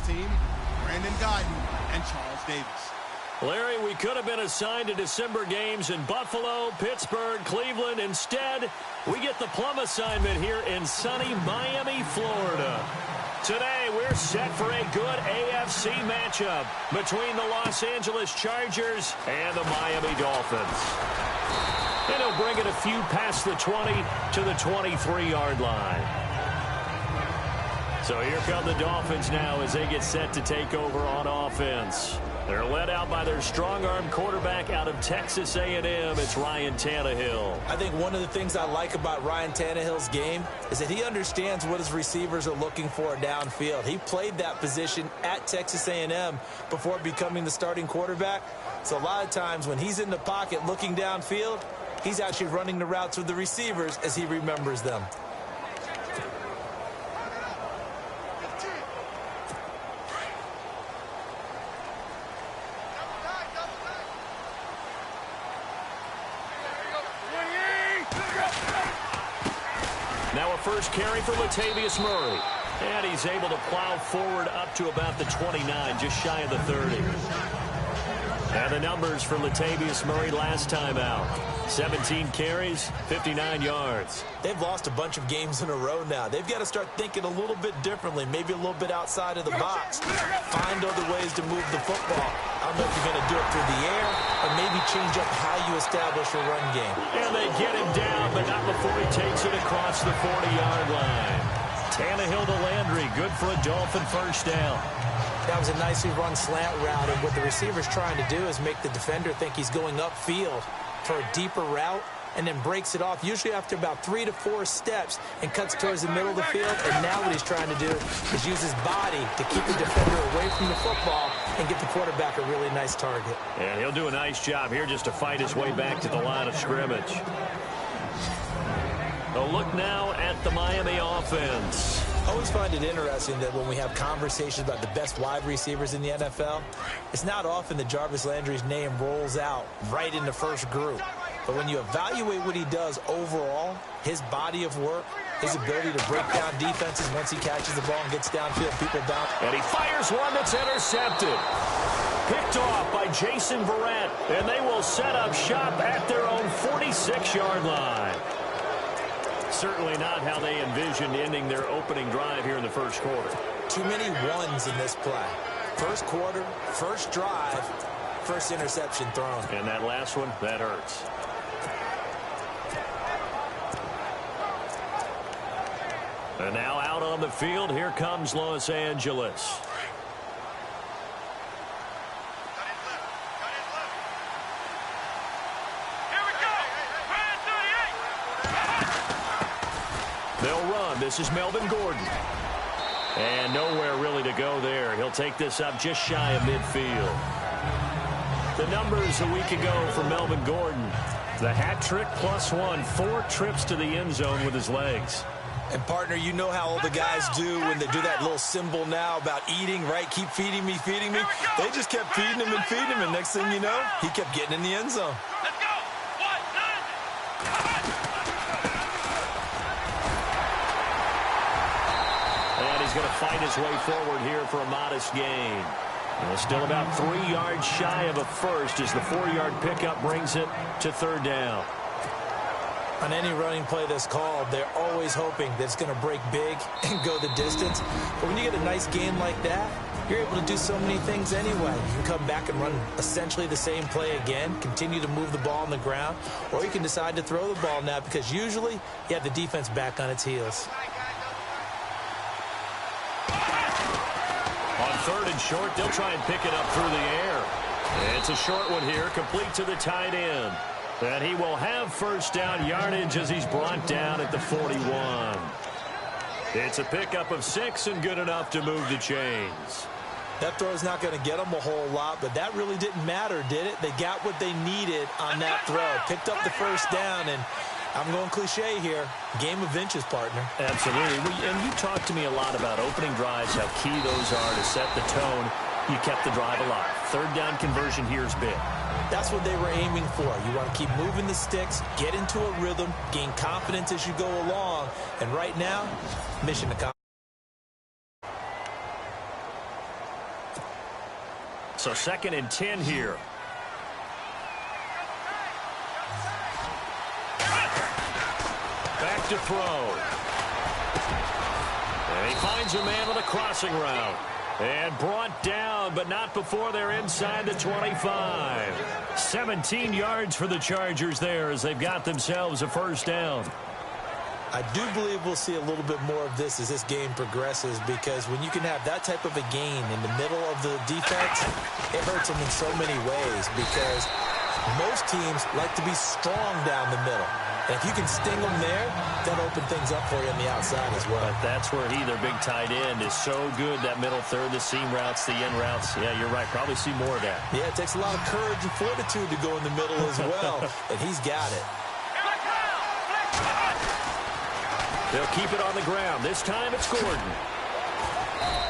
team, Brandon Guyton and Charles Davis. Larry, we could have been assigned to December games in Buffalo, Pittsburgh, Cleveland. Instead, we get the plum assignment here in sunny Miami, Florida. Today, we're set for a good AFC matchup between the Los Angeles Chargers and the Miami Dolphins. And he'll bring it a few past the 20 to the 23-yard line. So here come the Dolphins now as they get set to take over on offense. They're led out by their strong-arm quarterback out of Texas A&M. It's Ryan Tannehill. I think one of the things I like about Ryan Tannehill's game is that he understands what his receivers are looking for downfield. He played that position at Texas A&M before becoming the starting quarterback. So a lot of times when he's in the pocket looking downfield, he's actually running the routes with the receivers as he remembers them. Now a first carry for Latavius Murray. And he's able to plow forward up to about the 29, just shy of the 30. And the numbers for Latavius Murray last time out. 17 carries, 59 yards. They've lost a bunch of games in a row now. They've got to start thinking a little bit differently, maybe a little bit outside of the box. Find other ways to move the football. I don't know if you're going to do it through the air or maybe change up how you establish your run game. And they get him down, but not before he takes it across the 40-yard line. Tannehill to Landry, good for a Dolphin first down. That was a nicely run slant route, and what the receiver's trying to do is make the defender think he's going upfield for a deeper route and then breaks it off, usually after about 3 to 4 steps, and cuts towards the middle of the field. And now what he's trying to do is use his body to keep the defender away from the football and get the quarterback a really nice target. And he'll do a nice job here just to fight his way back to the line of scrimmage. A look now at the Miami offense. I always find it interesting that when we have conversations about the best wide receivers in the NFL, it's not often that Jarvis Landry's name rolls out right in the first group. But when you evaluate what he does overall, his body of work, his ability to break down defenses once he catches the ball and gets downfield, people down. And he fires one that's intercepted. Picked off by Jason Verrett, and they will set up shop at their own 46-yard line. Certainly not how they envisioned ending their opening drive here in the first quarter. Too many ones in this play. First quarter, first drive, first interception thrown. And that last one, that hurts. And now out on the field, here comes Los Angeles. They'll run. This is Melvin Gordon. And nowhere really to go there. He'll take this up just shy of midfield. The numbers a week ago for Melvin Gordon. The hat trick +1, 4 trips to the end zone with his legs. And, partner, you know how all the guys do when they do that little symbol now about eating, right? Keep feeding me, feeding me. They just kept feeding him and feeding him, and next thing you know, he kept getting in the end zone. Let's go. 1, 9. And he's going to fight his way forward here for a modest gain. And still about 3 yards shy of a first as the 4-yard pickup brings it to third down. On any running play that's called, they're always hoping that it's going to break big and go the distance. But when you get a nice gain like that, you're able to do so many things anyway. You can come back and run essentially the same play again, continue to move the ball on the ground, or you can decide to throw the ball now because usually you have the defense back on its heels. On third and short, they'll try and pick it up through the air. It's a short one here, complete to the tight end. And he will have first down yardage as he's brought down at the 41. It's a pickup of 6 and good enough to move the chains. That throw is not going to get them a whole lot, but that really didn't matter, did it? They got what they needed on that throw. Picked up the first down, and I'm going cliche here. Game of inches, partner. Absolutely. And you talked to me a lot about opening drives, how key those are to set the tone. You kept the drive alive. Third down conversion here is big. That's what they were aiming for. You want to keep moving the sticks, get into a rhythm, gain confidence as you go along. And right now, mission accomplished. So 2nd and 10 here. Back to throw. And he finds a man with a crossing route. And brought down, but not before they're inside the 25. 17 yards for the Chargers there as they've got themselves a first down. I do believe we'll see a little bit more of this as this game progresses, because when you can have that type of a gain in the middle of the defense, it hurts them in so many ways, because most teams like to be strong down the middle. And if you can sting them there, that'll open things up for you on the outside as well. But that's where their big tight end, is so good, that middle third, the seam routes, the end routes. Yeah, you're right. Probably see more of that. Yeah, it takes a lot of courage and fortitude to go in the middle as well, and he's got it. They'll keep it on the ground. This time it's Gordon.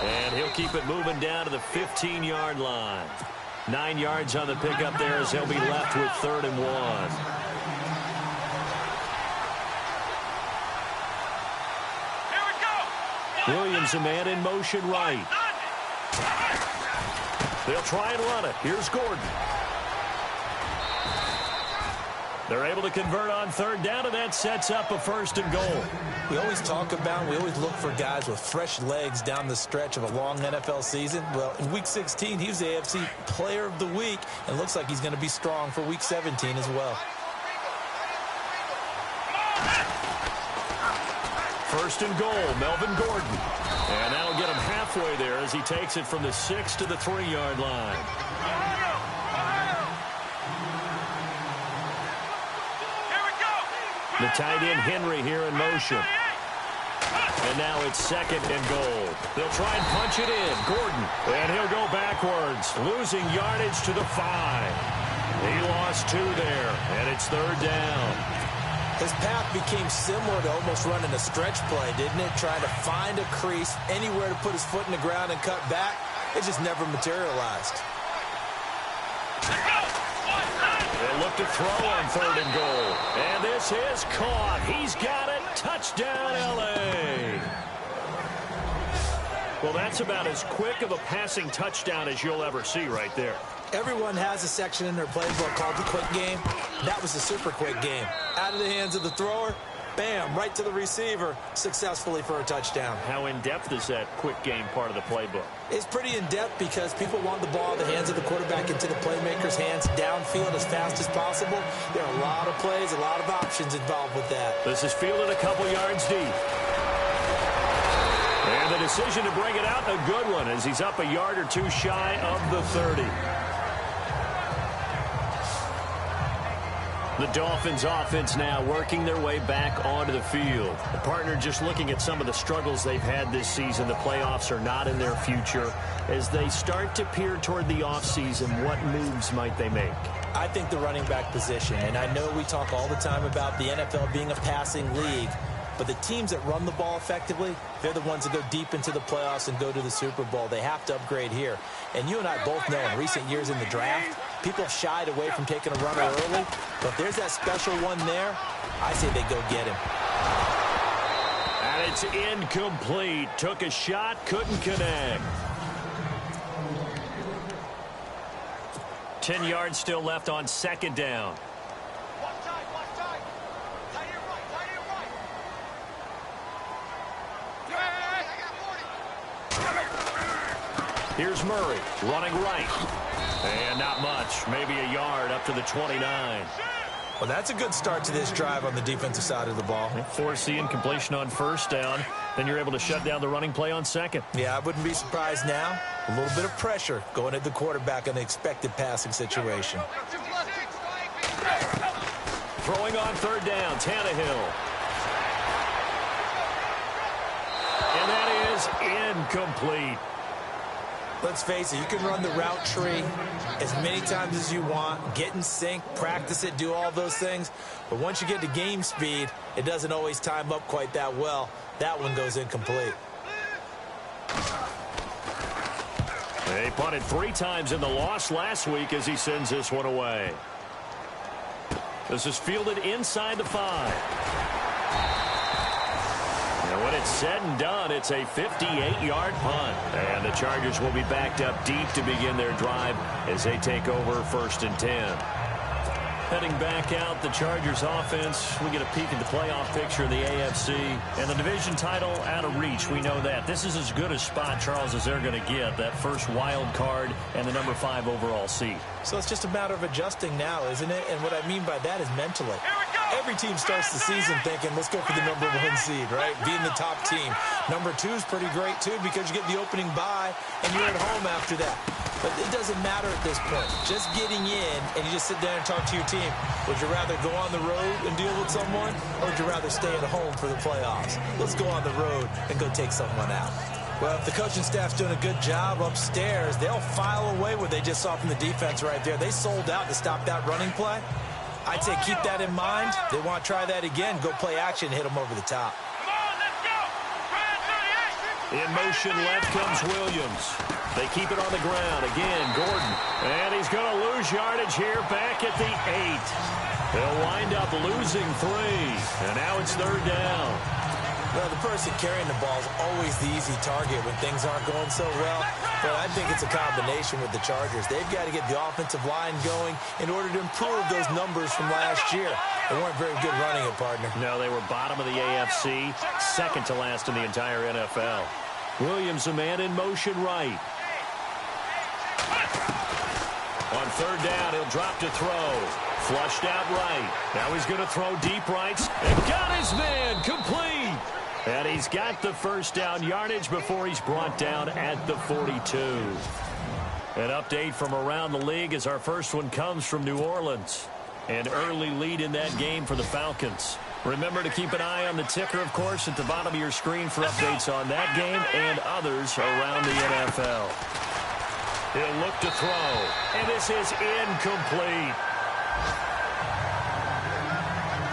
And he'll keep it moving down to the 15-yard line. 9 yards on the pickup there as they'll be left with 3rd and 1. Williams, a man in motion right. They'll try and run it. Here's Gordon. They're able to convert on 3rd down, and that sets up a 1st and goal. We always look for guys with fresh legs down the stretch of a long NFL season. Well, in Week 16, he was the AFC Player of the Week, and looks like he's going to be strong for Week 17 as well. 1st and goal, Melvin Gordon. And that'll get him halfway there as he takes it from the 6 to the 3-yard line. The tight end Henry here in motion. And now it's 2nd and goal. They'll try and punch it in. Gordon. And he'll go backwards, losing yardage to the 5. He lost 2 there, and it's 3rd down. His path became similar to almost running a stretch play, didn't it? Trying to find a crease, anywhere to put his foot in the ground and cut back. It just never materialized. They'll look to throw on 3rd and goal. And this is caught. He's got it. Touchdown, L.A. Well, that's about as quick of a passing touchdown as you'll ever see right there. Everyone has a section in their playbook called the quick game. That was the super quick game. Out of the hands of the thrower, bam, right to the receiver, successfully for a touchdown. How in-depth is that quick game part of the playbook? It's pretty in-depth because people want the ball in the hands of the quarterback into the playmaker's hands downfield as fast as possible. There are a lot of plays, a lot of options involved with that. This is fielded a couple yards deep. And the decision to bring it out, a good one, as he's up a yard or 2 shy of the 30. The Dolphins offense now working their way back onto the field. The partner just looking at some of the struggles they've had this season. The playoffs are not in their future. As they start to peer toward the offseason, what moves might they make? I think the running back position, and I know we talk all the time about the NFL being a passing league, but the teams that run the ball effectively, they're the ones that go deep into the playoffs and go to the Super Bowl. They have to upgrade here. And you and I both know in recent years in the draft, people shied away from taking a runner early. But if there's that special one there, I say they go get him. And it's incomplete. Took a shot, couldn't connect. 10 yards still left on 2nd down. Here's Murray, running right. And not much, maybe a yard up to the 29. Well, that's a good start to this drive on the defensive side of the ball. Force the incompletion on 1st down. Then you're able to shut down the running play on 2nd. Yeah, I wouldn't be surprised now. A little bit of pressure going at the quarterback in the expected passing situation. Throwing on 3rd down, Tannehill. And that is incomplete. Let's face it, you can run the route tree as many times as you want, get in sync, practice it, do all those things. But once you get to game speed, it doesn't always time up quite that well. That one goes incomplete. They punted 3 times in the loss last week as he sends this one away. This is fielded inside the 5. And When it's said and done, it's a 58-yard punt. And the Chargers will be backed up deep to begin their drive as they take over 1st and 10. Heading back out, the Chargers offense. We get a peek at the playoff picture of the AFC. And the division title out of reach, we know that. This is as good a spot, Charles, as they're going to get. That first wild card and the number 5 overall seed. So it's just a matter of adjusting now, isn't it? And what I mean by that is mentally. Every team starts the season thinking, let's go for the number 1 seed, right? Being the top team. Number 2 is pretty great, too, because you get the opening bye, and you're at home after that. But it doesn't matter at this point. Just getting in, and you just sit down and talk to your team. Would you rather go on the road and deal with someone, or would you rather stay at home for the playoffs? Let's go on the road and go take someone out. Well, if the coaching staff's doing a good job upstairs, they'll file away what they just saw from the defense right there. They sold out to stop that running play. I'd say keep that in mind. They want to try that again. Go play action, hit them over the top. In motion left comes Williams. They keep it on the ground. Again, Gordon. And he's going to lose yardage here back at the 8. They'll wind up losing 3. And now it's 3rd down. Well, the person carrying the ball is always the easy target when things aren't going so well. But I think it's a combination with the Chargers. They've got to get the offensive line going in order to improve those numbers from last year. They weren't very good running it, partner. No, they were bottom of the AFC, second to last in the entire NFL. Williams, a man in motion right. On 3rd down, he'll drop to throw. Flushed out right. Now he's going to throw deep rights. And got his man complete. And he's got the first down yardage before he's brought down at the 42. An update from around the league as our first one comes from New Orleans. An early lead in that game for the Falcons. Remember to keep an eye on the ticker, of course, at the bottom of your screen for updates on that game and others around the NFL. He'll look to throw, and this is incomplete.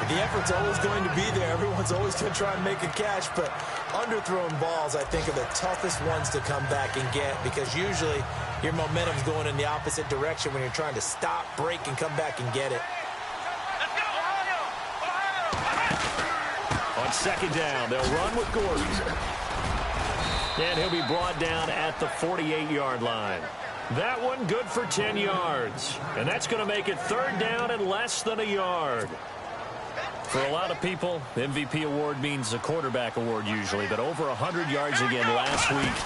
The effort's always going to be there. Everyone's always going to try and make a catch, but underthrown balls, I think, are the toughest ones to come back and get because usually your momentum's going in the opposite direction when you're trying to stop, break, and come back and get it. On 2nd down, they'll run with Gordon. And he'll be brought down at the 48-yard line. That one good for 10 yards. And that's going to make it 3rd down and less than a yard. For a lot of people, the MVP award means a quarterback award usually, but over 100 yards again last week.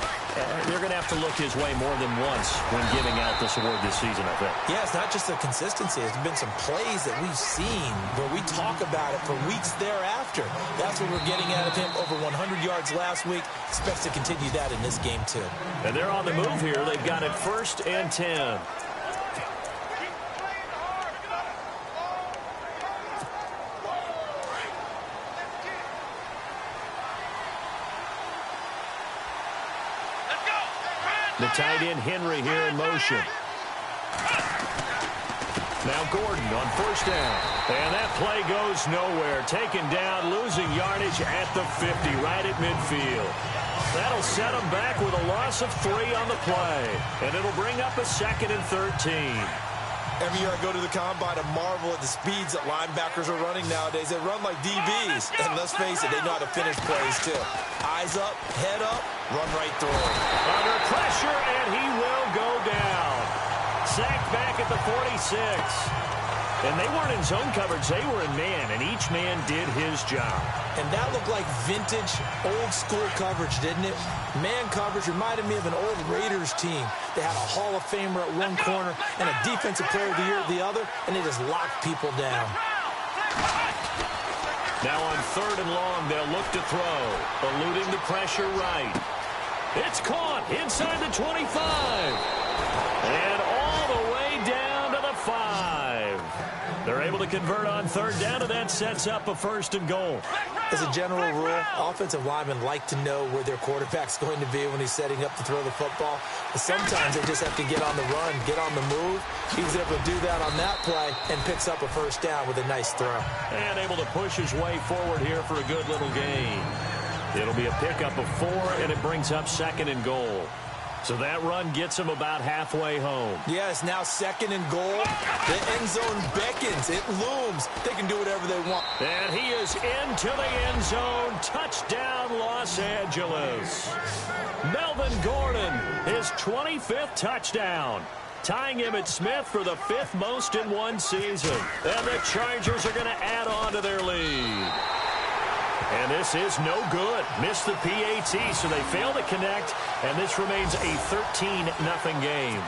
They're going to have to look his way more than once when giving out this award this season, I think. Yeah, it's not just the consistency. There's been some plays that we've seen where we talk about it for weeks thereafter. That's what we're getting out of him. Over 100 yards last week. Expects to continue that in this game, too. And they're on the move here. They've got it 1st and 10. The tight end, Henry, here in motion. Now Gordon on 1st down. And that play goes nowhere. Taken down, losing yardage at the 50, right at midfield. That'll set him back with a loss of 3 on the play. And it'll bring up a 2nd and 13. Every year I go to the combine and marvel at the speeds that linebackers are running nowadays. They run like DBs. And let's face it, they know how to finish plays too. Eyes up, head up, run right through it. Under pressure, and he will go down. Sacked back at the 46. And they weren't in zone coverage. They were in man, and each man did his job. And that looked like vintage, old-school coverage, didn't it? Man coverage reminded me of an old Raiders team. They had a Hall of Famer at one corner and a Defensive Player of the Year at the other, and they just locked people down. Now on 3rd and long, they'll look to throw. Eluding the pressure right. It's caught inside the 25. And all the way down to the 5. They're able to convert on 3rd down, and that sets up a 1st and goal. As a general rule, offensive linemen like to know where their quarterback's going to be when he's setting up to throw the football. But sometimes they just have to get on the run, get on the move. He was able to do that on that play and picks up a 1st down with a nice throw. And able to push his way forward here for a good little gain. It'll be a pickup of 4, and it brings up 2nd and goal. So that run gets him about halfway home. Yes, now 2nd and goal. The end zone beckons. It looms. They can do whatever they want. And he is into the end zone. Touchdown, Los Angeles. Melvin Gordon, his 25th touchdown. Tying Emmitt Smith for the 5th most in one season. And the Chargers are going to add on to their lead. And this is no good. Missed the PAT, so they fail to connect, and this remains a 13-0 game.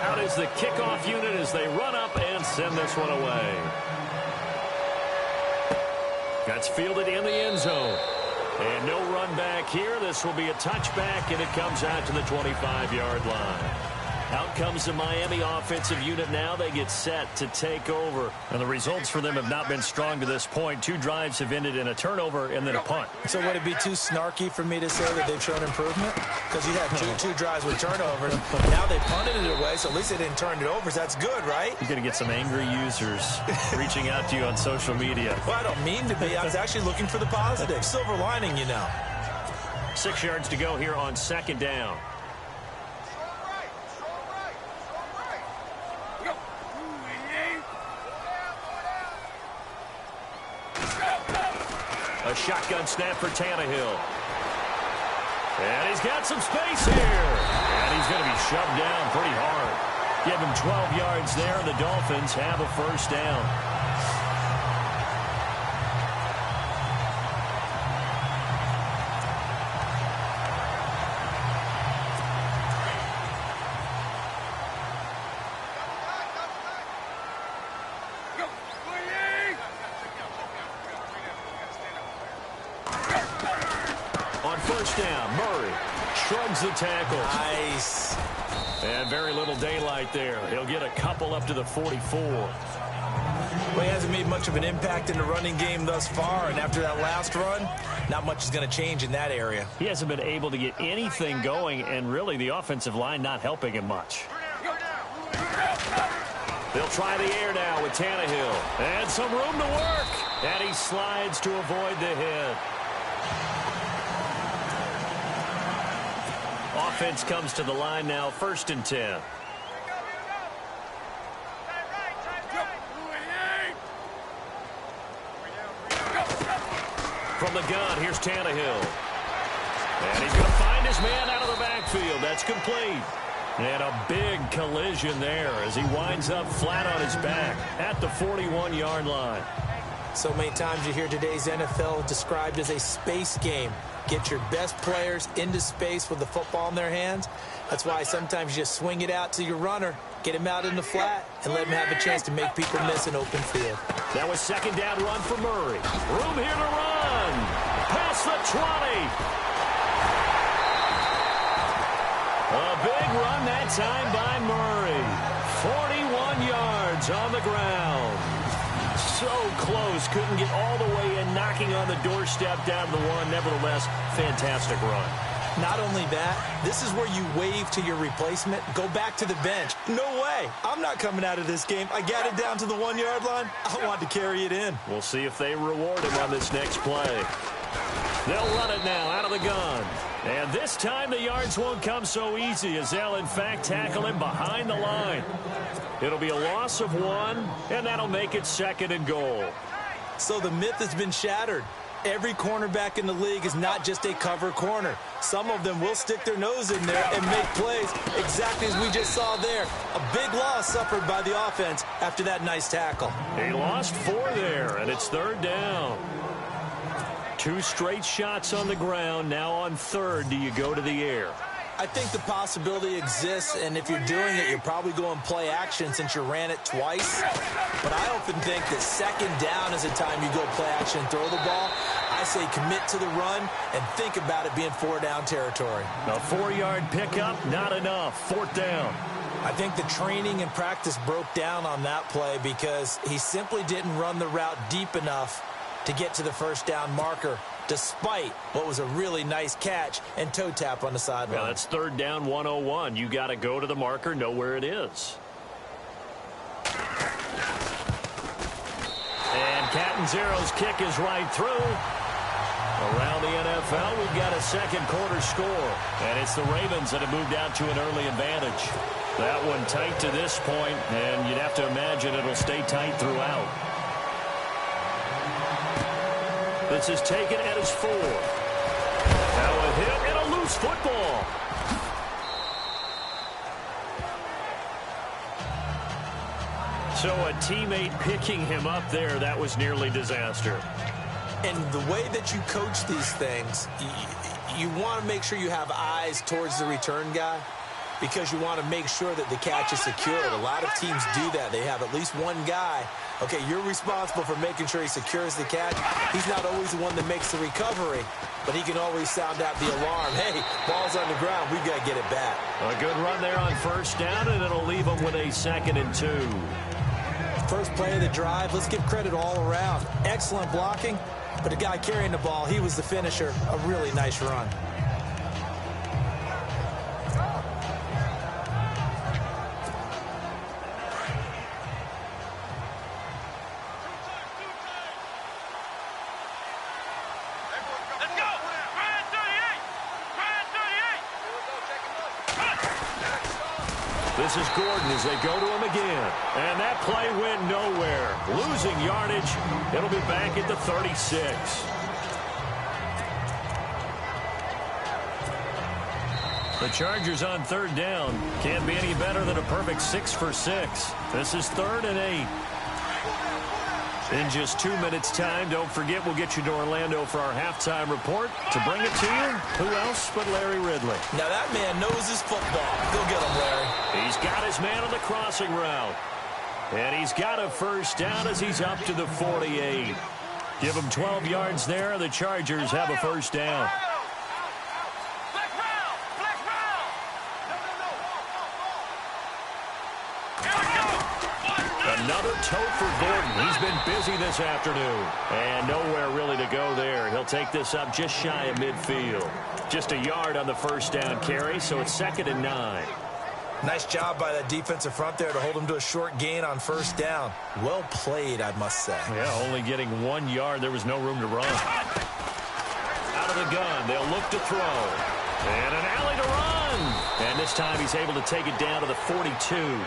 Out is the kickoff unit as they run up and send this one away. That's fielded in the end zone. And no run back here. This will be a touchback, and it comes out to the 25-yard line. Out comes the Miami offensive unit now. They get set to take over. And the results for them have not been strong to this point. 2 drives have ended in a turnover and then a punt. So would it be too snarky for me to say that they've shown improvement? Because you had two drives with turnovers. Now they punted it away, so at least they didn't turn it over. So that's good, right? You're going to get some angry users reaching out to you on social media. Well, I don't mean to be. I was actually looking for the positive. Silver lining, you know. 6 yards to go here on 2nd down. A shotgun snap for Tannehill. And he's got some space here. And he's going to be shoved down pretty hard. Give him 12 yards there. The Dolphins have a first down. The tackle. Nice. And very little daylight there. He'll get a couple up to the 44. Well, he hasn't made much of an impact in the running game thus far, and after that last run, not much is going to change in that area. He hasn't been able to get anything going, and really the offensive line not helping him much. They'll try the air now with Tannehill. And some room to work. And he slides to avoid the hit. Offense comes to the line now, 1st and 10. From the gun, here's Tannehill. And he's going to find his man out of the backfield. That's complete. And a big collision there as he winds up flat on his back at the 41-yard line. So many times you hear today's NFL described as a space game. Get your best players into space with the football in their hands. That's why sometimes you just swing it out to your runner, get him out in the flat, and let him have a chance to make people miss an open field. That was 2nd down run for Murray. Room here to run. Past the 20. A big run that time by Murray. 41 yards on the ground. So close, couldn't get all the way in, knocking on the doorstep down to the 1. Nevertheless, fantastic run. Not only that, this is where you wave to your replacement, go back to the bench. No way. I'm not coming out of this game. I got it down to the 1-yard line. I want to carry it in. We'll see if they reward him on this next play. They'll run it now out of the gun. And this time the yards won't come so easy as they'll, in fact, tackle him behind the line. It'll be a loss of 1, and that'll make it 2nd and goal. So the myth has been shattered. Every cornerback in the league is not just a cover corner. Some of them will stick their nose in there and make plays exactly as we just saw there. A big loss suffered by the offense after that nice tackle. He lost 4 there, and it's 3rd down. 2 straight shots on the ground. Now on 3rd, do you go to the air? I think the possibility exists, and if you're doing it, you're probably going play action since you ran it twice. But I often think that 2nd down is a time you go play action and throw the ball. I say commit to the run and think about it being 4-down territory. A 4-yard pickup, not enough. 4th down. I think the training and practice broke down on that play because he simply didn't run the route deep enough to get to the 1st down marker, despite what was a really nice catch and toe tap on the sideline. Well, that's 3rd down 101. You got to go to the marker, know where it is. And Catanzero's kick is right through. Around the NFL, we've got a second quarter score. And it's the Ravens that have moved out to an early advantage. That one tight to this point, and you'd have to imagine it'll stay tight throughout. This is taken at his 4. Now a hit and a loose football. So a teammate picking him up there, that was nearly disaster. And the way that you coach these things, you want to make sure you have eyes towards the return guy because you want to make sure that the catch is secured. A lot of teams do that. They have at least one guy. Okay, you're responsible for making sure he secures the catch. He's not always the one that makes the recovery, but he can always sound out the alarm. Hey, ball's on the ground. We've got to get it back. A good run there on first down, and it'll leave him with a 2nd and 2. First play of the drive, let's give credit all around. Excellent blocking, but the guy carrying the ball, he was the finisher. A really nice run. This is Gordon as they go to him again. And that play went nowhere. Losing yardage. It'll be back at the 36. The Chargers on 3rd down. Can't be any better than a perfect 6 for 6. This is 3rd and 8. In just 2 minutes' time, don't forget we'll get you to Orlando for our halftime report. To bring it to you, who else but Larry Ridley? Now that man knows his football. Go get him, Larry. He's got his man on the crossing route. And he's got a first down as he's up to the 48. Give him 12 yards there. The Chargers have a first down. Another tote for Gordon. He's been busy this afternoon. And nowhere really to go there. He'll take this up just shy of midfield. Just a yard on the first down carry, so it's 2nd and 9. Nice job by that defensive front there to hold him to a short gain on first down. Well played, I must say. Yeah, only getting 1 yard. There was no room to run. Out of the gun. They'll look to throw. And an alley to run. And this time he's able to take it down to the 42.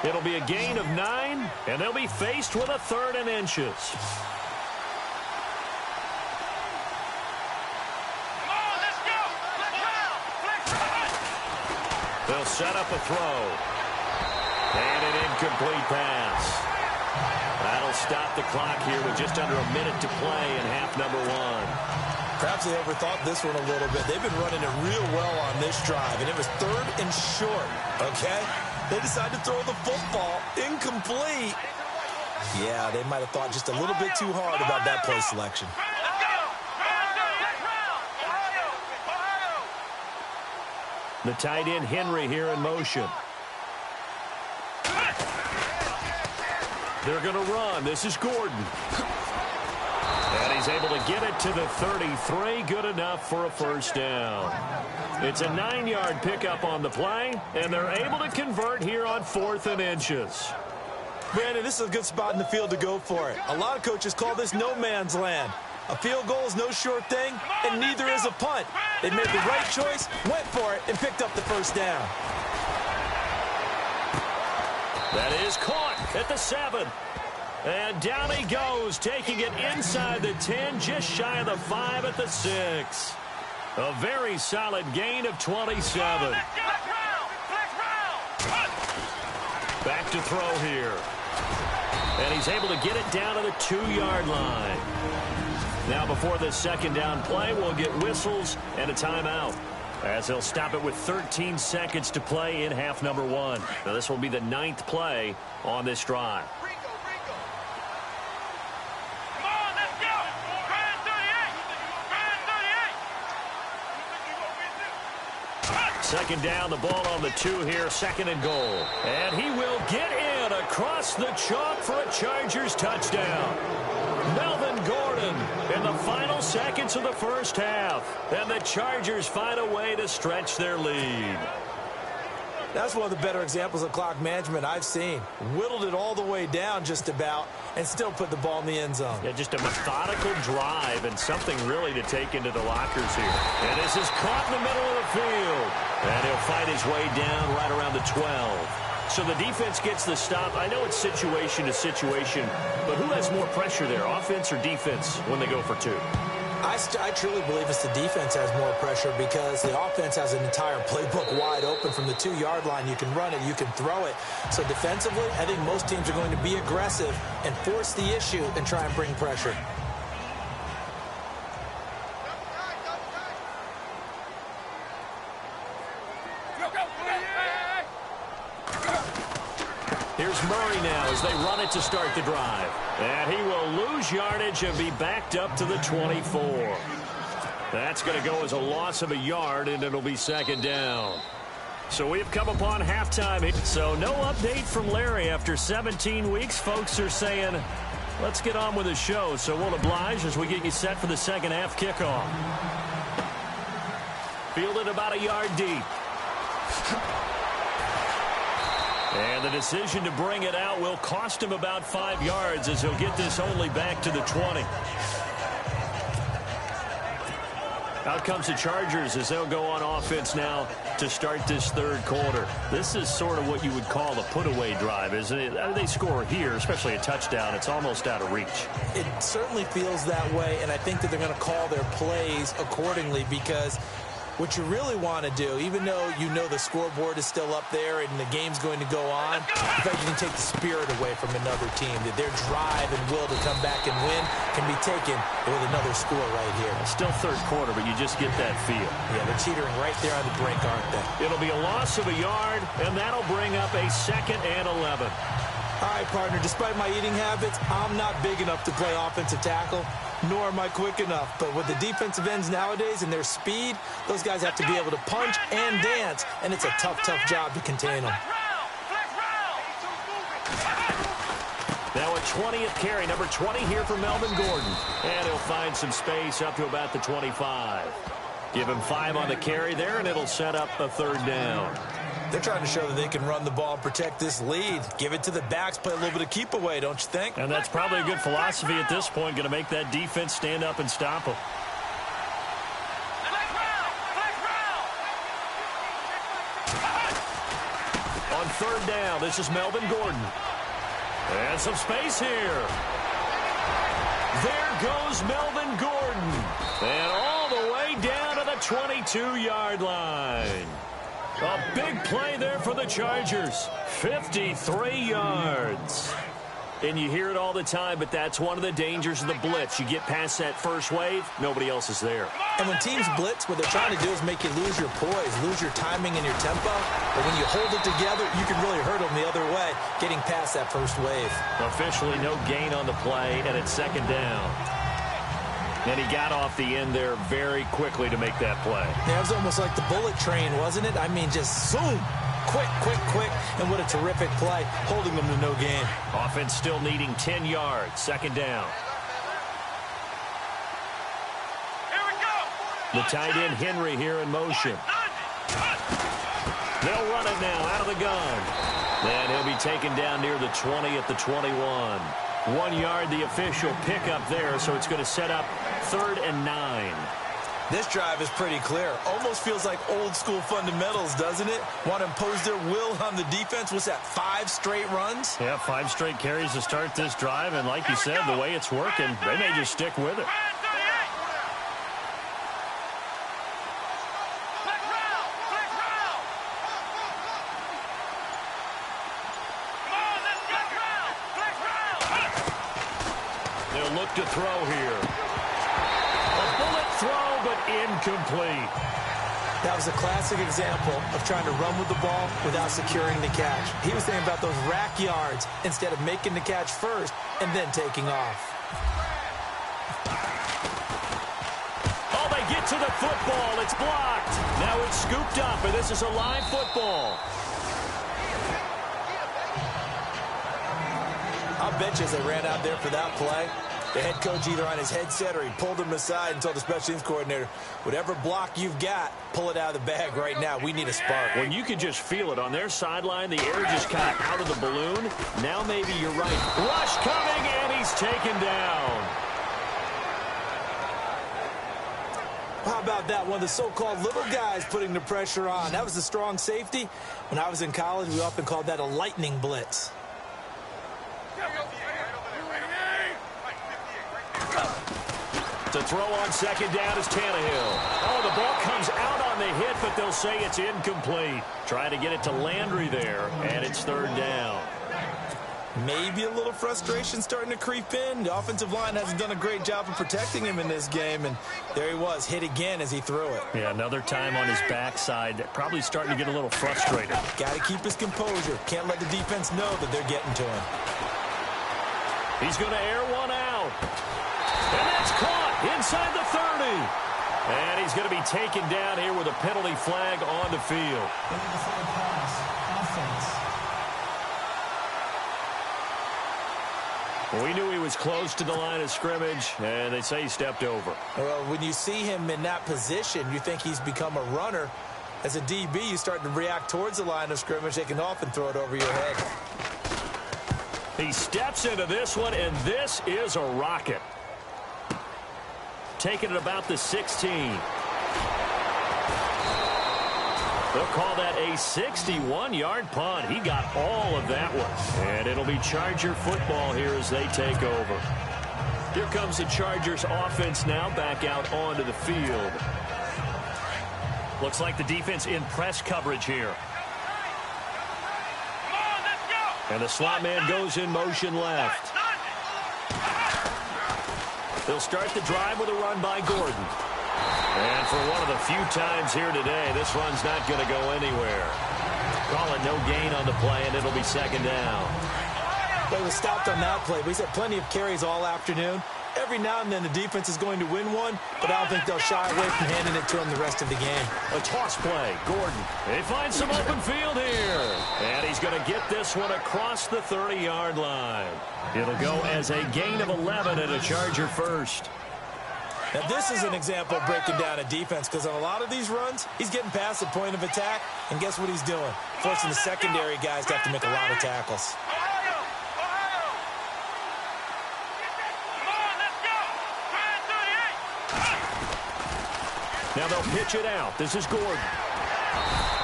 It'll be a gain of 9, and they'll be faced with a 3rd and inches. They'll set up a throw. And an incomplete pass. That'll stop the clock here with just under a minute to play in half number 1. Perhaps they overthought this one a little bit. They've been running it real well on this drive, and it was 3rd and short, okay? They decided to throw the football incomplete. Yeah, they might have thought just a little bit too hard about that play selection. The tight end Henry here in motion. They're going to run. This is Gordon. And he's able to get it to the 33. Good enough for a first down. It's a 9-yard pickup on the play, and they're able to convert here on 4th and inches. Brandon, this is a good spot in the field to go for it. A lot of coaches call this no man's land. A field goal is no sure thing, and neither is a punt. They made the right choice, went for it, and picked up the first down. That is caught at the 7. And down he goes, taking it inside the 10, just shy of the 5 at the 6. A very solid gain of 27. Back to throw here. And he's able to get it down to the 2-yard line. Now before this second down play, we'll get whistles and a timeout, as they'll stop it with 13 seconds to play in half number 1. Now this will be the 9th play on this drive. Second down, the ball on the 2 here, 2nd and goal. And he will get in across the chalk for a Chargers touchdown. Melvin Gordon in the final seconds of the first half. And the Chargers find a way to stretch their lead. That's one of the better examples of clock management I've seen. Whittled it all the way down just about and still put the ball in the end zone. Yeah, just a methodical drive and something really to take into the lockers here. And this is caught in the middle of the field. And he'll fight his way down right around the 12. So the defense gets the stop. I know it's situation to situation, but who has more pressure there, offense or defense, when they go for two? I truly believe it's the defense has more pressure because the offense has an entire playbook wide open from the 2-yard line. You can run it, you can throw it. So defensively, I think most teams are going to be aggressive and force the issue and try and bring pressure. Here's Murray now as they run it to start the drive. And he will lose yardage and be backed up to the 24. That's going to go as a loss of a yard, and it'll be second down. So we've come upon halftime. So no update from Larry after 17 weeks. Folks are saying, let's get on with the show. So we'll oblige as we get you set for the second half kickoff. Fielded about a yard deep. And the decision to bring it out will cost him about 5 yards as he'll get this only back to the 20. Out comes the Chargers as they'll go on offense now to start this third quarter. This is sort of what you would call a put-away drive, isn't it? They score here, especially a touchdown. It's almost out of reach. It certainly feels that way, and I think that they're going to call their plays accordingly because what you really want to do, even though you know the scoreboard is still up there and the game's going to go on, in fact, you can take the spirit away from another team, that their drive and will to come back and win can be taken with another score right here. Still third quarter, but you just get that feel. Yeah, they're teetering right there on the brink, aren't they? It'll be a loss of a yard, and that'll bring up a 2nd and 11. All right, partner, despite my eating habits, I'm not big enough to play offensive tackle, nor am I quick enough. But with the defensive ends nowadays and their speed, those guys have to be able to punch and dance, and it's a tough, tough job to contain them. Now a 20th carry, number 20 here for Melvin Gordon. And he'll find some space up to about the 25. Give him 5 on the carry there, and it'll set up a third down. They're trying to show that they can run the ball and protect this lead. Give it to the backs, play a little bit of keep away, don't you think? And that's probably a good philosophy at this point, going to make that defense stand up and stop them. On third down, this is Melvin Gordon. And some space here. There goes Melvin Gordon. And all the way down to the 22-yard line. A big play there for the Chargers. 53 yards. And you hear it all the time, but that's one of the dangers of the blitz. You get past that first wave, nobody else is there. And when teams blitz, what they're trying to do is make you lose your poise, lose your timing and your tempo. But when you hold it together, you can really hurt them the other way, getting past that first wave. Officially no gain on the play, and it's second down. And he got off the end there very quickly to make that play. Yeah, it was almost like the bullet train, wasn't it? I mean, just zoom. Quick, quick, quick. And what a terrific play, holding them to no gain. Offense still needing 10 yards. Second down. Here we go. The tight end Henry here in motion. They'll run it now out of the gun. And he'll be taken down near the 20 at the 21. 1 yard, the official pickup there, so it's going to set up 3rd and 9. This drive is pretty clear. Almost feels like old school fundamentals, doesn't it? Want to impose their will on the defense. What's that, 5 straight runs? Yeah, 5 straight carries to start this drive, and like you said, the way it's working, they may just stick with it. They'll look to throw here. A bullet throw, but incomplete. That was a classic example of trying to run with the ball without securing the catch. He was thinking about those rack yards instead of making the catch first and then taking off. Oh, they get to the football. It's blocked. Now it's scooped up, and this is a live football. I'll bet you as they ran out there for that play, The head coach either on his headset or he pulled him aside and told the special teams coordinator, whatever block you've got, pull it out of the bag right now. We need a spark. When you could just feel it on their sideline, the air just kind of out of the balloon. Now maybe you're right. Rush coming, and he's taken down. How about that? One of the so-called little guys putting the pressure on. That was the strong safety. When I was in college, we often called that a lightning blitz. To throw on second down is Tannehill. Oh, the ball comes out on the hit, but they'll say it's incomplete. Trying to get it to Landry there, and it's third down. Maybe a little frustration starting to creep in. The offensive line hasn't done a great job of protecting him in this game, and there he was, hit again as he threw it. Yeah, another time on his backside, probably starting to get a little frustrated. Got to keep his composure. Can't let the defense know that they're getting to him. He's going to air one out. And that's caught inside the 30. And he's going to be taken down here with a penalty flag on the field. We knew he was close to the line of scrimmage, and they say he stepped over. Well, when you see him in that position, you think he's become a runner. As a DB, you start to react towards the line of scrimmage. They can often throw it over your head. He steps into this one, and this is a rocket. Taking it about the 16. They'll call that a 61-yard punt. He got all of that one. And it'll be Charger football here as they take over. Here comes the Chargers offense now back out onto the field. Looks like the defense in press coverage here. And the slot man goes in motion left. They'll start the drive with a run by Gordon. And for one of the few times here today, this run's not going to go anywhere. Call it no gain on the play, and it'll be second down. They was stopped on that play, but he's had plenty of carries all afternoon. Every now and then the defense is going to win one, but I don't think they'll shy away from handing it to him the rest of the game. A toss play. Gordon. They find some open field here. And he's going to get this one across the 30-yard line. It'll go as a gain of 11 and a Charger first. Now, this is an example of breaking down a defense, because on a lot of these runs, he's getting past the point of attack, and guess what he's doing? Forcing the secondary guys to have to make a lot of tackles. Now they'll pitch it out. This is Gordon.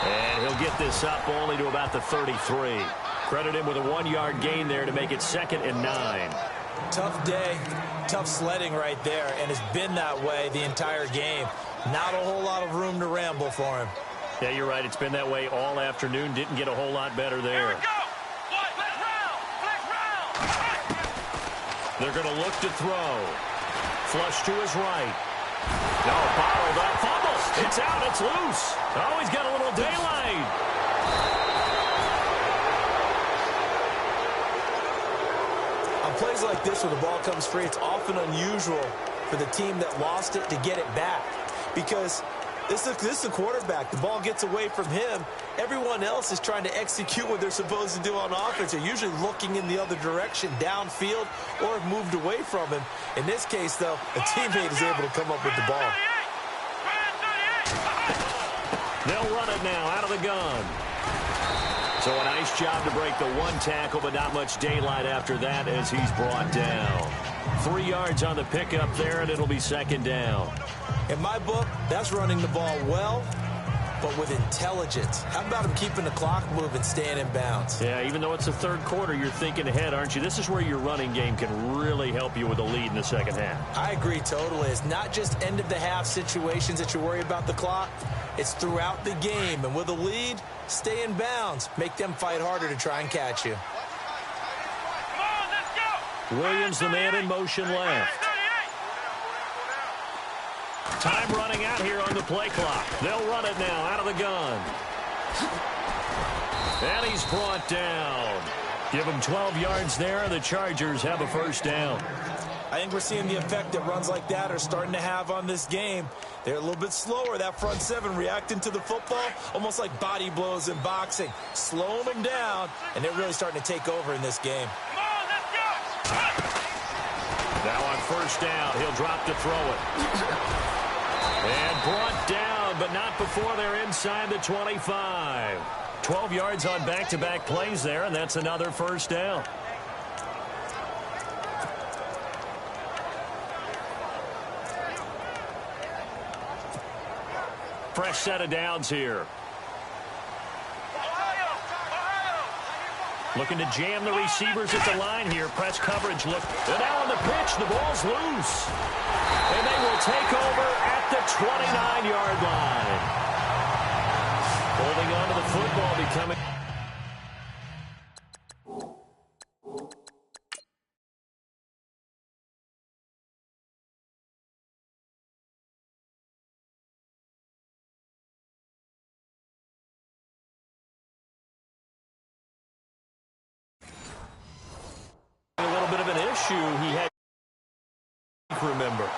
And he'll get this up only to about the 33. Credit him with a 1-yard gain there to make it 2nd and 9. Tough day, tough sledding right there, and it's been that way the entire game. Not a whole lot of room to ramble for him. Yeah, you're right. It's been that way all afternoon. Didn't get a whole lot better there. They're going to look to throw. Flush to his right. No, bottled up. Fumble. It's out. It's loose. Oh, he's got a little daylight. On plays like this where the ball comes free, it's often unusual for the team that lost it to get it back. Because this is the quarterback. The ball gets away from him. Everyone else is trying to execute what they're supposed to do on offense. They're usually looking in the other direction, downfield, or have moved away from him. In this case, though, a teammate is able to come up with the ball. They'll run it now out of the gun. So a nice job to break the one tackle, but not much daylight after that as he's brought down. 3 yards on the pickup there, and it'll be 2nd down. In my book, that's running the ball well, but with intelligence. How about him keeping the clock moving, staying in bounds? Yeah, even though it's the third quarter, you're thinking ahead, aren't you? This is where your running game can really help you with a lead in the second half. I agree totally. It's not just end-of-the-half situations that you worry about the clock. It's throughout the game. And with a lead, stay in bounds. Make them fight harder to try and catch you. Williams, the man in motion left. Time running out here on the play clock. They'll run it now out of the gun. And he's brought down. Give him 12 yards there, and the Chargers have a first down. I think we're seeing the effect that runs like that are starting to have on this game. They're a little bit slower, that front seven, reacting to the football, almost like body blows in boxing, slowing them down, and they're really starting to take over in this game. Now on first down. He'll drop to throw it. And brought down, but not before they're inside the 25. 12 yards on back-to-back plays there, and that's another first down. Fresh set of downs here. Looking to jam the receivers at the line here. Press coverage. Look. And now on the pitch, the ball's loose. And they will take over at the 29-yard line. Holding on to the football, becoming... a little bit of an issue he had to remember.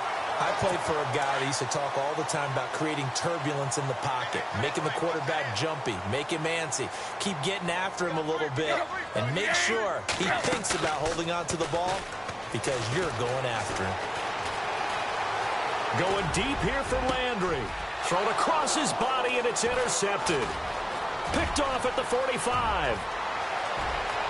I played for a guy that used to talk all the time about creating turbulence in the pocket, making the quarterback jumpy, make him antsy, keep getting after him a little bit, and make sure he thinks about holding on to the ball because you're going after him. Going deep here for Landry. Thrown across his body, and it's intercepted. Picked off at the 45.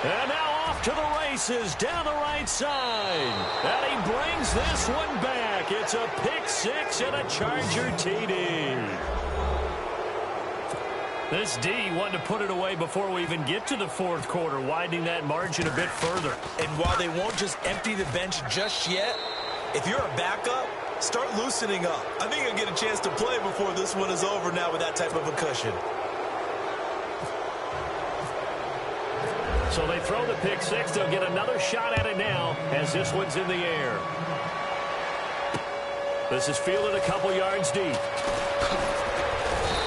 And now off to the races down the right side. And he brings this one back. It's a pick six and a Charger TD. This D wanted to put it away before we even get to the fourth quarter, widening that margin a bit further. And while they won't just empty the bench just yet, if you're a backup, start loosening up. I think you'll get a chance to play before this one is over now with that type of a cushion. So they throw the pick six. They'll get another shot at it now as this one's in the air. This is fielded a couple yards deep.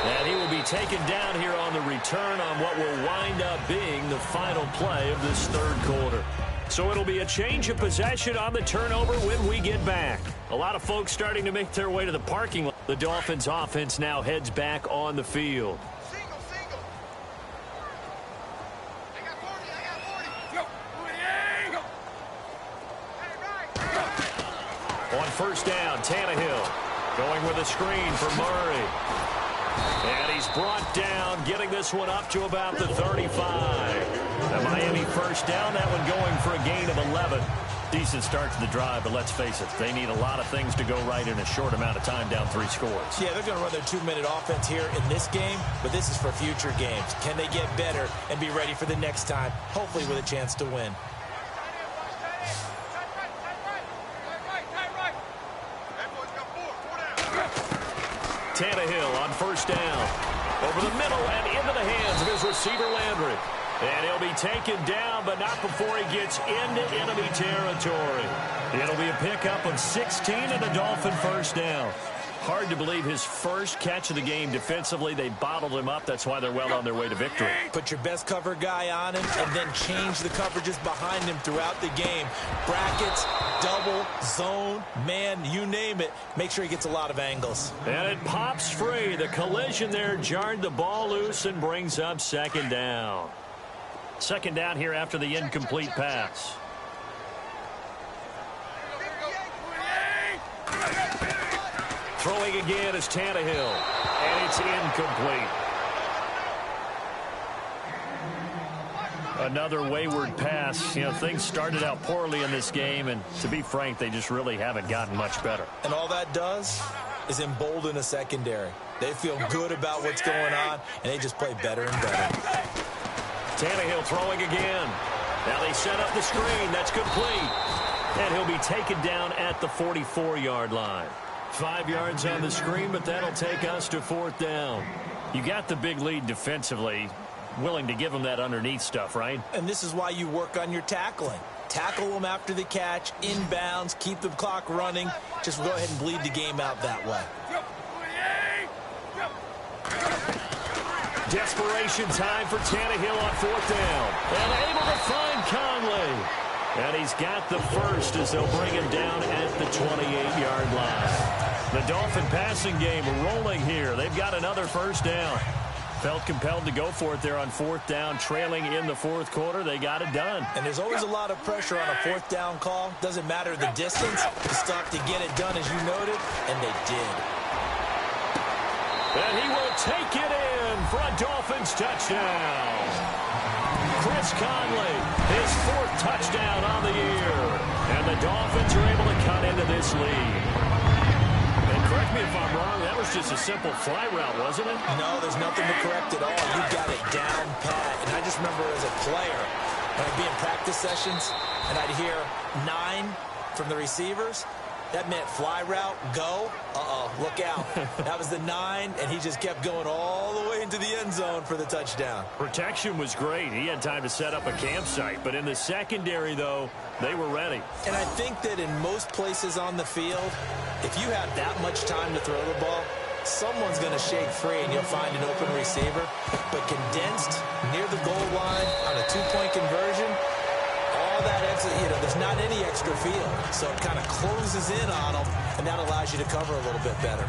And he will be taken down here on the return on what will wind up being the final play of this third quarter. So it'll be a change of possession on the turnover when we get back. A lot of folks starting to make their way to the parking lot. The Dolphins offense now heads back on the field. On first down, Tannehill going with a screen for Murray. And he's brought down, getting this one up to about the 35. The Miami first down, that one going for a gain of 11. Decent start to the drive, but let's face it, they need a lot of things to go right in a short amount of time, down 3 scores. Yeah, they're going to run their 2-minute offense here in this game, but this is for future games. Can they get better and be ready for the next time, hopefully with a chance to win? Tannehill on first down. Over the middle and into the hands of his receiver, Landry. And he'll be taken down, but not before he gets into enemy territory. It'll be a pickup of 16 and a Dolphin first down. Hard to believe his first catch of the game defensively. They bottled him up. That's why they're well on their way to victory. Put your best cover guy on him and then change the coverages behind him throughout the game. Brackets, double, zone, man, you name it. Make sure he gets a lot of angles. And it pops free. The collision there jarred the ball loose and brings up second down. Second down here after the incomplete pass. Throwing again is Tannehill, and it's incomplete. Another wayward pass. You know, things started out poorly in this game, and to be frank, they just really haven't gotten much better. And all that does is embolden a secondary. They feel good about what's going on, and they just play better and better. Tannehill throwing again. Now they set up the screen. That's complete. And he'll be taken down at the 44-yard line. 5 yards on the screen, but that'll take us to fourth down. You got the big lead defensively. Willing to give them that underneath stuff, right? And this is why you work on your tackling. Tackle them after the catch, inbounds, keep the clock running. Just go ahead and bleed the game out that way. Desperation time for Tannehill on fourth down. And able to find Conley. And he's got the first as they'll bring him down at the 28-yard line. The Dolphin passing game rolling here. They've got another first down. Felt compelled to go for it there on fourth down, trailing in the fourth quarter. They got it done. And there's always a lot of pressure on a fourth down call. Doesn't matter the distance. You still have to get it done, as you noted, and they did. And he will take it in for a Dolphins touchdown. Chris Conley, his fourth touchdown on the year. And the Dolphins are able to cut into this lead. And correct me if I'm wrong, that was just a simple fly route, wasn't it? No, there's nothing to correct at all. You got it down pat. And I just remember as a player, when I'd be in practice sessions, and I'd hear 9 from the receivers, that meant fly route, go. Look out. That was the 9, and he just kept going all the way into the end zone for the touchdown. Protection was great. He had time to set up a campsite. But in the secondary, though, they were ready. And I think that in most places on the field, if you have that much time to throw the ball, someone's going to shake free and you'll find an open receiver. But condensed near the goal line on a 2-point conversion, all that extra, there's not any extra field. So it kind of closes in on them, and that allows you to cover a little bit better.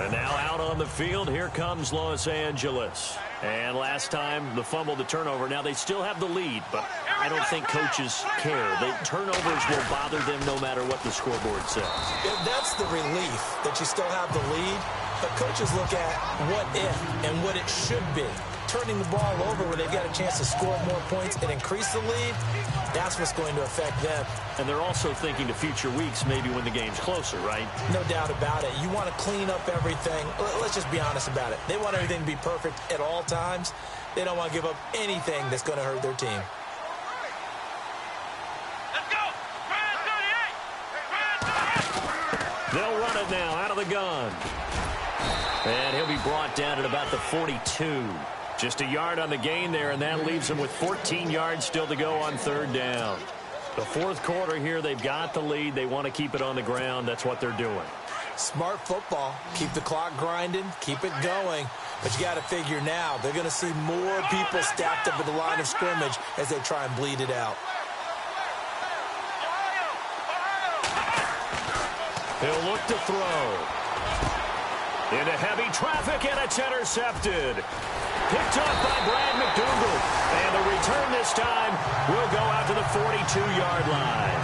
And now out on the field, here comes Los Angeles. And last time, the fumble, the turnover. Now they still have the lead, but I don't think coaches care. The turnovers will bother them no matter what the scoreboard says. Yeah, that's the relief that you still have the lead. But coaches look at what if and what it should be. Turning the ball over when they've got a chance to score more points and increase the lead, that's what's going to affect them. And they're also thinking to future weeks, maybe when the game's closer, right? No doubt about it. You want to clean up everything. Let's just be honest about it. They want everything to be perfect at all times. They don't want to give up anything that's going to hurt their team. Let's go! They'll run it now out of the gun. And he'll be brought down at about the 42. Just a yard on the gain there, and that leaves them with 14 yards still to go on third down. The fourth quarter here, they've got the lead. They want to keep it on the ground. That's what they're doing. Smart football. Keep the clock grinding. Keep it going. But you got to figure now, they're going to see more people stacked up at the line of scrimmage as they try and bleed it out. He'll look to throw. Into heavy traffic, and it's intercepted. Picked off by Brad McDougal. And the return this time will go out to the 42-yard line.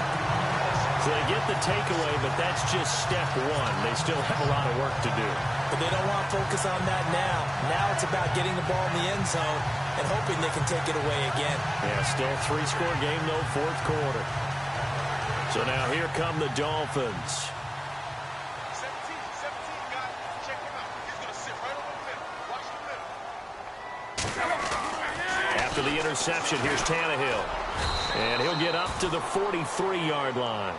So they get the takeaway, but that's just step one. They still have a lot of work to do. But they don't want to focus on that now. Now it's about getting the ball in the end zone and hoping they can take it away again. Yeah, still a 3-score game, though, fourth quarter. So now here come the Dolphins. After the interception, here's Tannehill. And he'll get up to the 43-yard line.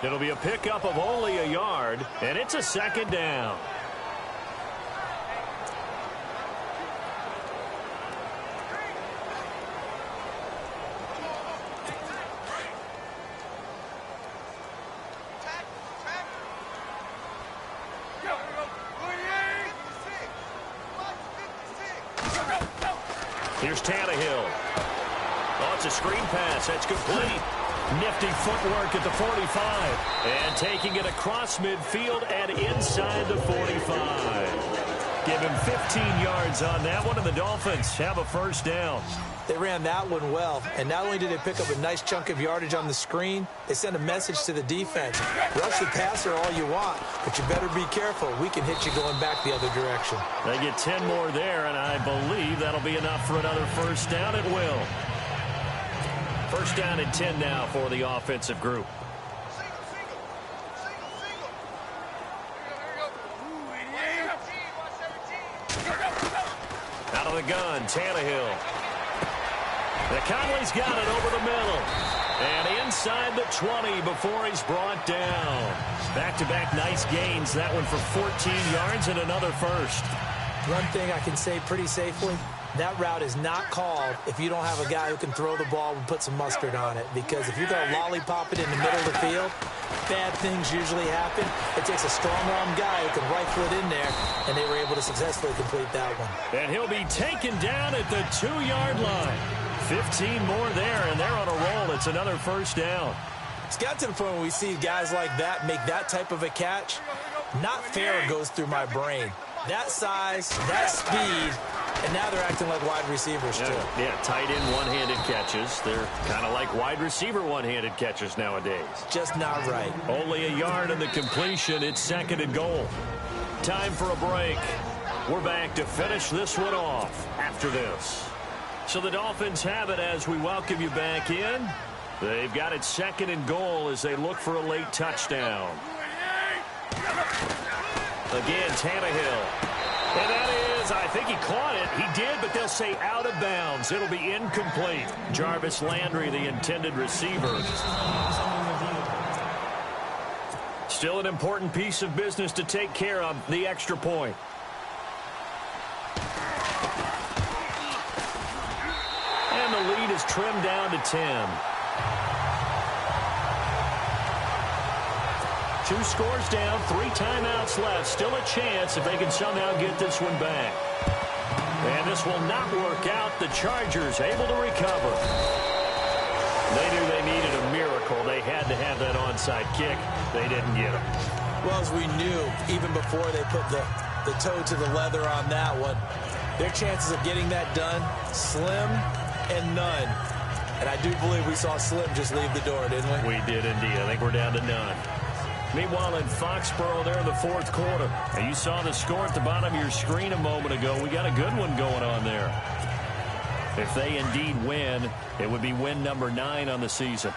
It'll be a pickup of only a yard, and it's a second down. Here's Tannehill. Oh, it's a screen pass. That's complete. Nifty footwork at the 45. And taking it across midfield and inside the 45. Give him 15 yards on that one, and the Dolphins have a first down. They ran that one well, and not only did they pick up a nice chunk of yardage on the screen, they sent a message to the defense. Rush the passer all you want, but you better be careful. We can hit you going back the other direction. They get 10 more there, and I believe that'll be enough for another first down. It will. First down and 10 now for the offensive group. Out of the gun, Tannehill. The Conley's got it over the middle. And inside the 20 before he's brought down. Back-to-back nice gains. That one for 14 yards and another first. One thing I can say pretty safely, that route is not called if you don't have a guy who can throw the ball and put some mustard on it. Because if you're going to lollipop it in the middle of the field, bad things usually happen. It takes a strong-arm guy who can rifle it in there, and they were able to successfully complete that one. And he'll be taken down at the 2-yard line. 15 more there, and they're on a roll. It's another first down. It's got to the point where we see guys like that make that type of a catch. Not fair goes through my brain. That size, that speed, and now they're acting like wide receivers, too. Yeah, tight end one-handed catches. They're kind of like wide receiver one-handed catches nowadays. Just not right. Only a yard in the completion. It's 2nd and goal. Time for a break. We're back to finish this one off after this. So the Dolphins have it as we welcome you back in. They've got it 2nd and goal as they look for a late touchdown. Again, Tannehill. And that is, I think he caught it. He did, but they'll say out of bounds. It'll be incomplete. Jarvis Landry, the intended receiver. Still an important piece of business to take care of, the extra point. And the lead is trimmed down to 10. 2 scores down, 3 timeouts left. Still a chance if they can somehow get this one back. And this will not work out. The Chargers able to recover. They knew they needed a miracle. They had to have that onside kick. They didn't get it. Well, as we knew, even before they put the toe to the leather on that one, their chances of getting that done, slim and none. And I do believe we saw Slim just leave the door, didn't we? We did indeed. I think we're down to none. Meanwhile, in Foxborough there in the 4th quarter. And you saw the score at the bottom of your screen a moment ago. We got a good one going on there. If they indeed win, it would be win number 9 on the season.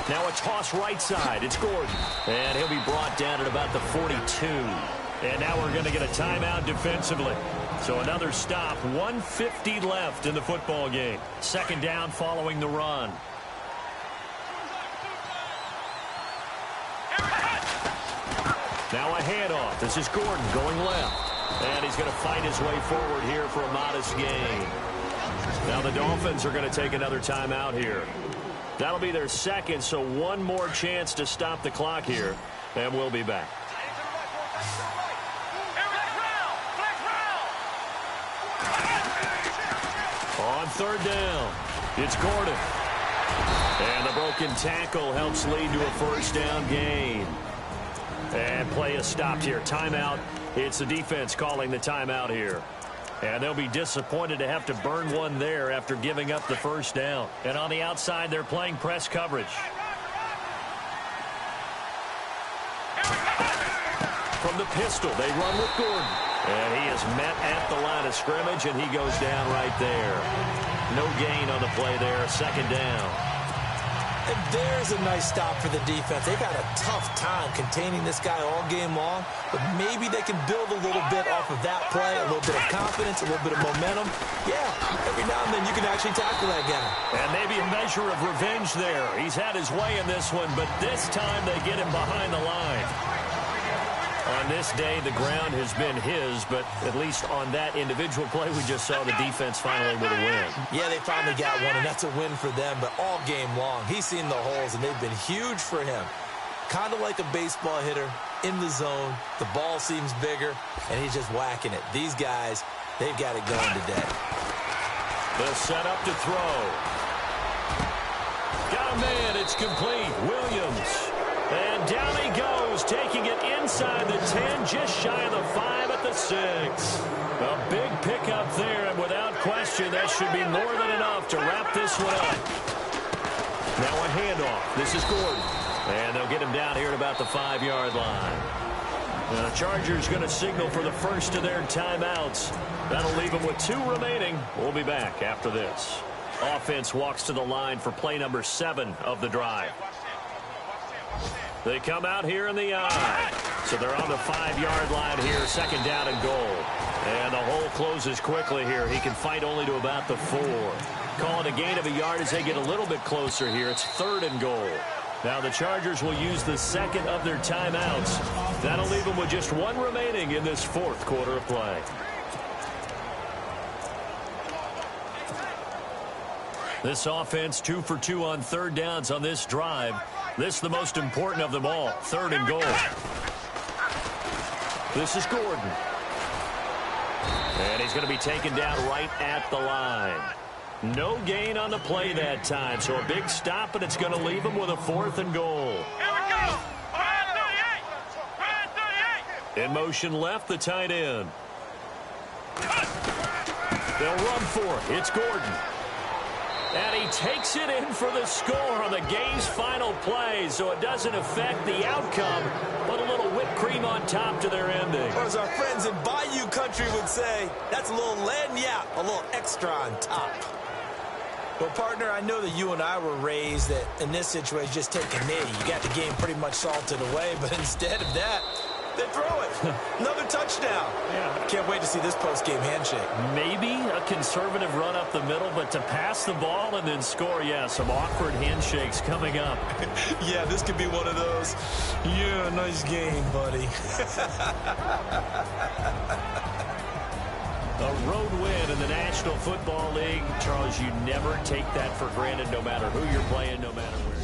Now a toss right side. It's Gordon. And he'll be brought down at about the 42. And now we're going to get a timeout defensively. So another stop. 1:50 left in the football game. 2nd down following the run. Now a handoff. This is Gordon going left. And he's going to fight his way forward here for a modest gain. Now the Dolphins are going to take another timeout here. That'll be their 2nd, so one more chance to stop the clock here. And we'll be back. On 3rd down, it's Gordon. And the broken tackle helps lead to a 1st down gain. And play is stopped here. Timeout. It's the defense calling the timeout here. And they'll be disappointed to have to burn one there after giving up the 1st down. And on the outside, they're playing press coverage. From the pistol, they run with Gordon. And he is met at the line of scrimmage, and he goes down right there. No gain on the play there. 2nd down. And there's a nice stop for the defense. They got a tough time containing this guy all game long, but maybe they can build a little bit off of that play, a little bit of confidence, a little bit of momentum. Yeah, every now and then you can actually tackle that guy. And maybe a measure of revenge there. He's had his way in this one, but this time they get him behind the line. On this day, the ground has been his, but at least on that individual play, we just saw the defense finally with a win. Yeah, they finally got one, and that's a win for them, but all game long, he's seen the holes, and they've been huge for him. Kind of like a baseball hitter in the zone. The ball seems bigger, and he's just whacking it. These guys, they've got it going today. They'll set up to throw. Got a man. It's complete. Williams. And down he goes, taking it inside the 10, just shy of the 5 at the 6. A big pickup there, and without question, that should be more than enough to wrap this one up. Now a handoff. This is Gordon. And they'll get him down here at about the 5-yard line. Now the Chargers going to signal for the first of their timeouts. That'll leave them with 2 remaining. We'll be back after this. Offense walks to the line for play number 7 of the drive. They come out here in the eye. So they're on the 5-yard line here, 2nd down and goal. And the hole closes quickly here. He can fight only to about the 4. Call it a gain of a yard as they get a little bit closer here. It's 3rd and goal. Now the Chargers will use the 2nd of their timeouts. That'll leave them with just 1 remaining in this 4th quarter of play. This offense 2 for 2 on 3rd downs on this drive. This is the most important of them all. 3rd and goal. This is Gordon. And he's going to be taken down right at the line. No gain on the play that time. So a big stop, and it's going to leave him with a 4th and goal. Here we go. In motion left, the tight end. They'll run for it. It's Gordon. And he takes it in for the score on the game's final play, so it doesn't affect the outcome, but a little whipped cream on top to their ending. Or as our friends in Bayou Country would say, that's a little lagniappe, a little extra on top. Well, partner, I know that you and I were raised that in this situation, just take a knee. You got the game pretty much salted away, but instead of that, they throw it. Another touchdown. Yeah. Can't wait to see this post-game handshake. Maybe a conservative run up the middle, but to pass the ball and then score, yeah, some awkward handshakes coming up. Yeah, this could be one of those. Yeah, nice game, buddy. A road win in the National Football League. Charles, you never take that for granted no matter who you're playing, no matter where.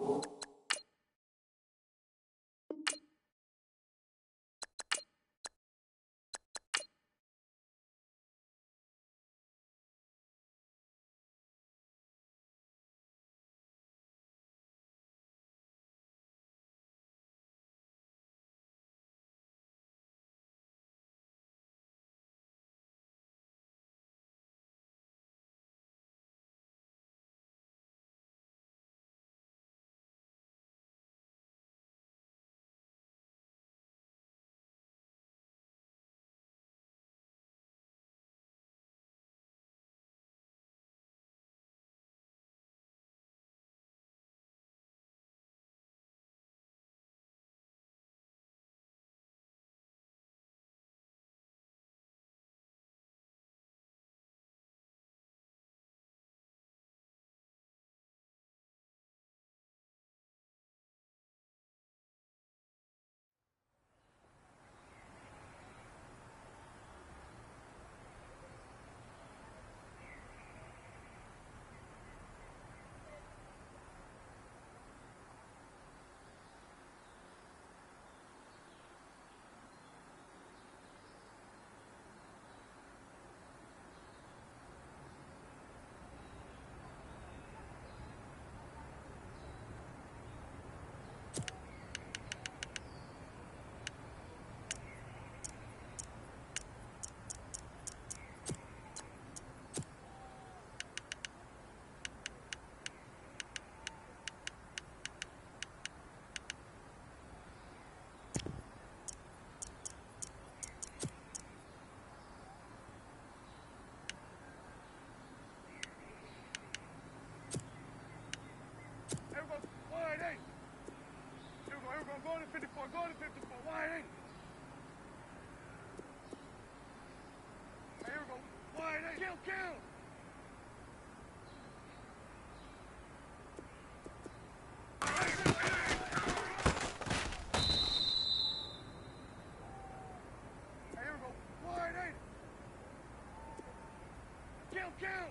Go to 54, go to 54, wide eight. Here we go, wide eight. Kill. Here we go, wide eight. Kill.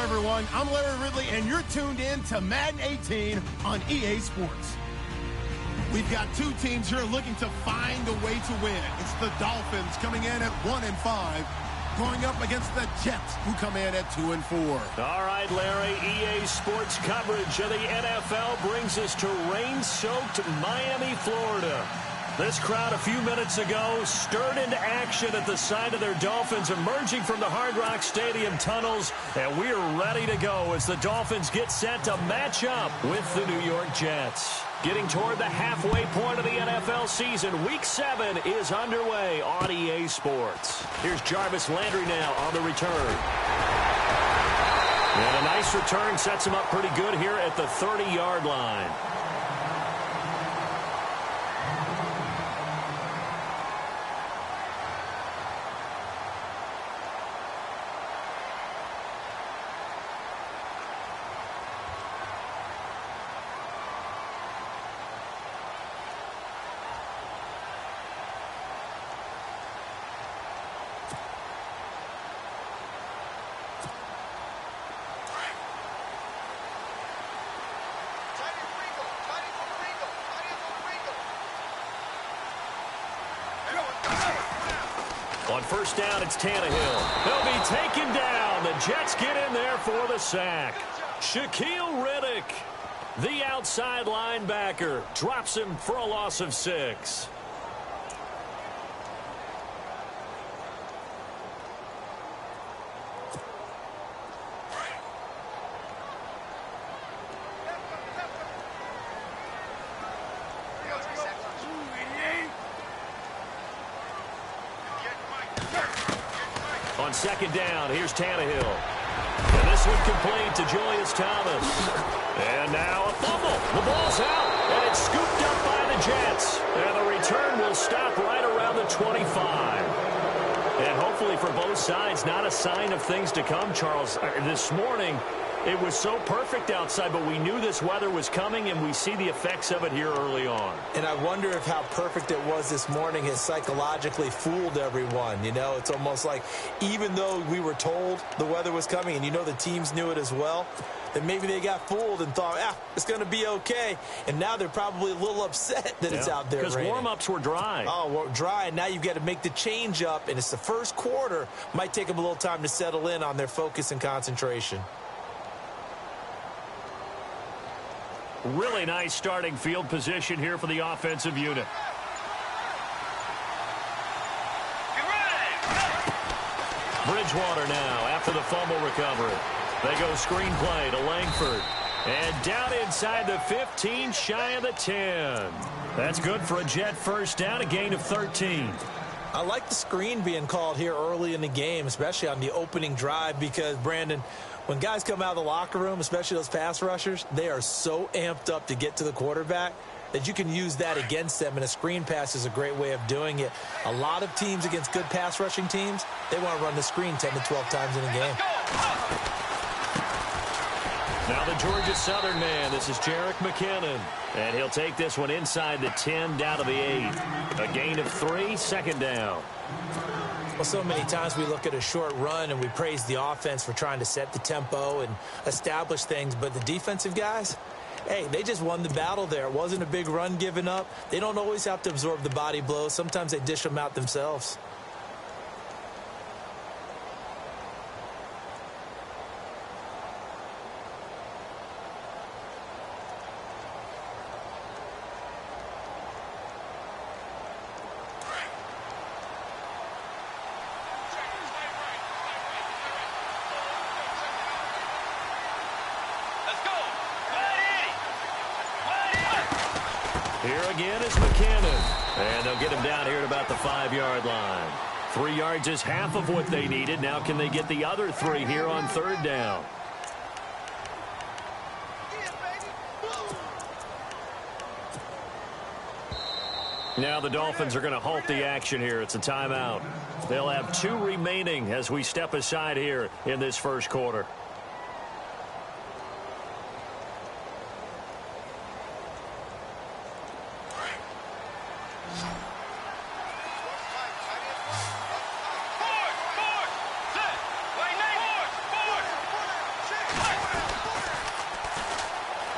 everyone. I'm Larry Ridley, and you're tuned in to Madden 18 on EA Sports. We've got two teams here looking to find a way to win. It's the Dolphins coming in at 1-5, going up against the Jets, who come in at 2-4. All right, Larry, EA Sports coverage of the NFL brings us to rain-soaked Miami, Florida. This crowd a few minutes ago stirred into action at the sight of their Dolphins emerging from the Hard Rock Stadium tunnels, and we're ready to go as the Dolphins get set to match up with the New York Jets. Getting toward the halfway point of the NFL season, Week 7 is underway on EA Sports. Here's Jarvis Landry now on the return. And a nice return sets him up pretty good here at the 30-yard line. On first down, it's Tannehill. He'll be taken down. The Jets get in there for the sack. Shaquille Riddick, the outside linebacker, drops him for a loss of 6. On second down, here's Tannehill. And this one complete to Julius Thomas. And now a fumble. The ball's out, and it's scooped up by the Jets. And the return will stop right around the 25. And hopefully for both sides, not a sign of things to come, Charles. This morning, it was so perfect outside, but we knew this weather was coming, and we see the effects of it here early on. And I wonder if how perfect it was this morning has psychologically fooled everyone. You know, it's almost like even though we were told the weather was coming, and you know the teams knew it as well, that maybe they got fooled and thought, it's going to be okay. And now they're probably a little upset that it's out there raining. Because warm-ups were dry. Oh, well, dry, and now you've got to make the change up, and it's the first quarter. Might take them a little time to settle in on their focus and concentration. Really nice starting field position here for the offensive unit. Bridgewater now after the fumble recovery. They go screenplay to Langford. And down inside the 15, shy of the 10. That's good for a Jet first down, a gain of 13. I like the screen being called here early in the game, especially on the opening drive, because, Brandon, when guys come out of the locker room, especially those pass rushers, they are so amped up to get to the quarterback that you can use that against them, and a screen pass is a great way of doing it. A lot of teams against good pass rushing teams, they want to run the screen 10 to 12 times in a game. Now the Georgia Southern man, this is Jerick McKinnon. And he'll take this one inside the 10 down to the 8. A gain of 3, second down. Well, so many times we look at a short run and we praise the offense for trying to set the tempo and establish things, but the defensive guys, hey, they just won the battle there. It wasn't a big run given up. They don't always have to absorb the body blows. Sometimes they dish them out themselves. Here again is McKinnon. And they'll get him down here at about the 5-yard line. 3 yards is half of what they needed. Now can they get the other 3 here on third down? Now the Dolphins are going to halt the action here. It's a timeout. They'll have 2 remaining as we step aside here in this first quarter.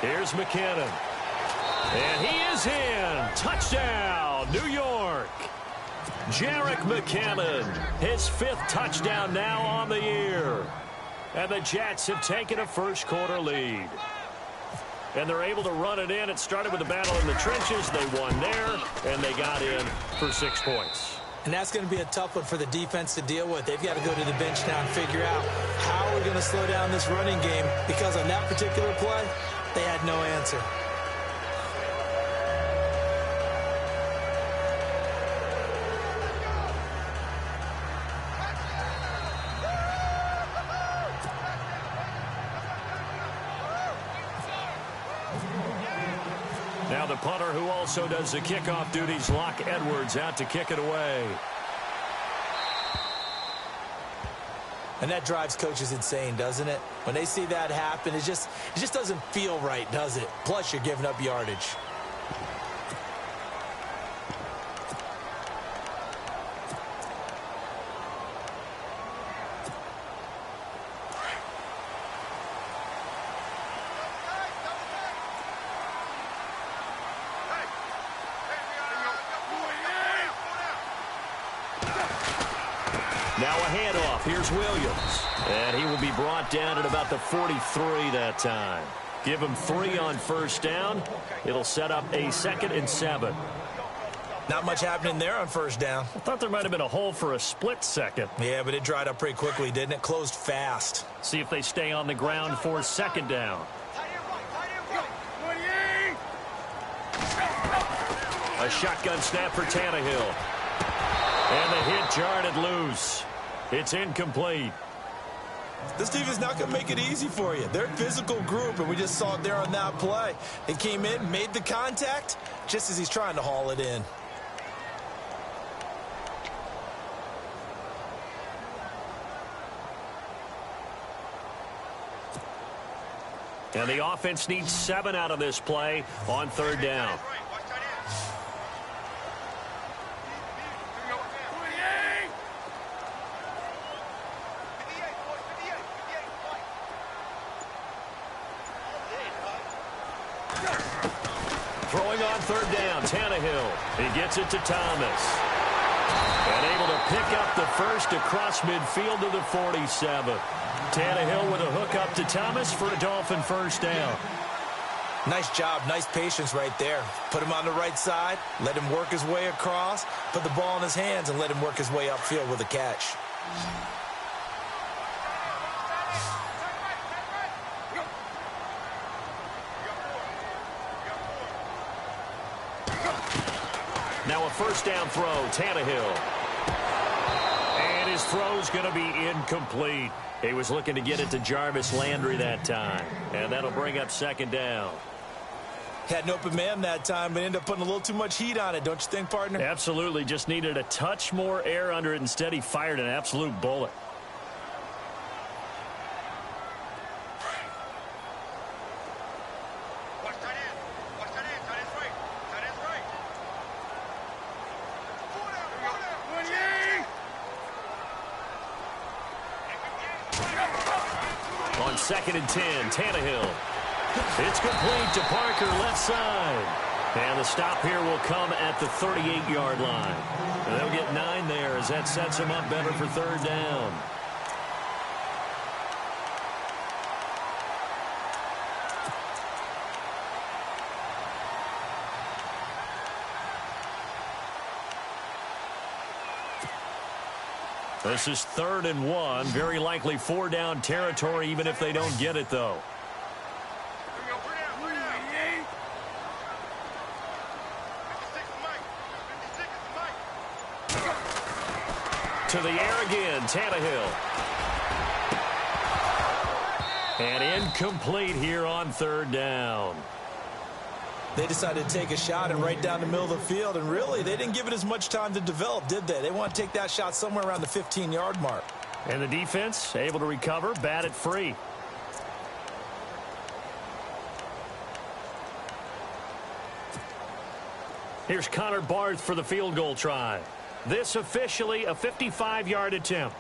Here's McKinnon. And he is in. Touchdown, New York. Jerick McKinnon, his 5th touchdown now on the year. And the Jets have taken a first quarter lead. And they're able to run it in. It started with a battle in the trenches. They won there, and they got in for 6 points. And that's going to be a tough one for the defense to deal with. They've got to go to the bench now and figure out how we're going to slow down this running game, because on that particular play, they had no answer. Now the punter, who also does the kickoff duties, Locke Edwards, out to kick it away. And that drives coaches insane, doesn't it? When they see that happen, it just doesn't feel right, does it? Plus, you're giving up yardage. Now a handoff. Here's Williams. And he will be brought down at about the 43 that time. Give him 3 on first down. It'll set up a 2nd and 7. Not much happening there on first down. I thought there might have been a hole for a split second. Yeah, but it dried up pretty quickly, didn't it? Closed fast. See if they stay on the ground for 2nd down. A shotgun snap for Tannehill. And the hit jarred it loose. It's incomplete. This defense is not going to make it easy for you. They're a physical group, and we just saw it there on that play. They came in, made the contact, just as he's trying to haul it in. And the offense needs 7 out of this play on 3rd down. Throwing on 3rd down, Tannehill. He gets it to Thomas. And able to pick up the first across midfield to the 47. Tannehill with a hook up to Thomas for a Dolphin first down. Nice job, nice patience right there. Put him on the right side, let him work his way across, put the ball in his hands, and let him work his way upfield with a catch. Now a first down throw, Tannehill. And his throw's going to be incomplete. He was looking to get it to Jarvis Landry that time. And that'll bring up 2nd down. Had an open man that time, but ended up putting a little too much heat on it, don't you think, partner? Absolutely. Just needed a touch more air under it. Instead, he fired an absolute bullet. On 2nd and 10, Tannehill. It's complete to Parker, left side. And the stop here will come at the 38-yard line. And they'll get 9 there as that sets them up better for 3rd down. This is 3rd and 1. Very likely 4-down territory, even if they don't get it, though. To the air again, Tannehill. And incomplete here on 3rd down. They decided to take a shot and right down the middle of the field, and really, they didn't give it as much time to develop, did they? They want to take that shot somewhere around the 15-yard mark. And the defense able to recover, bat it free. Here's Connor Barth for the field goal try. This officially a 55-yard attempt.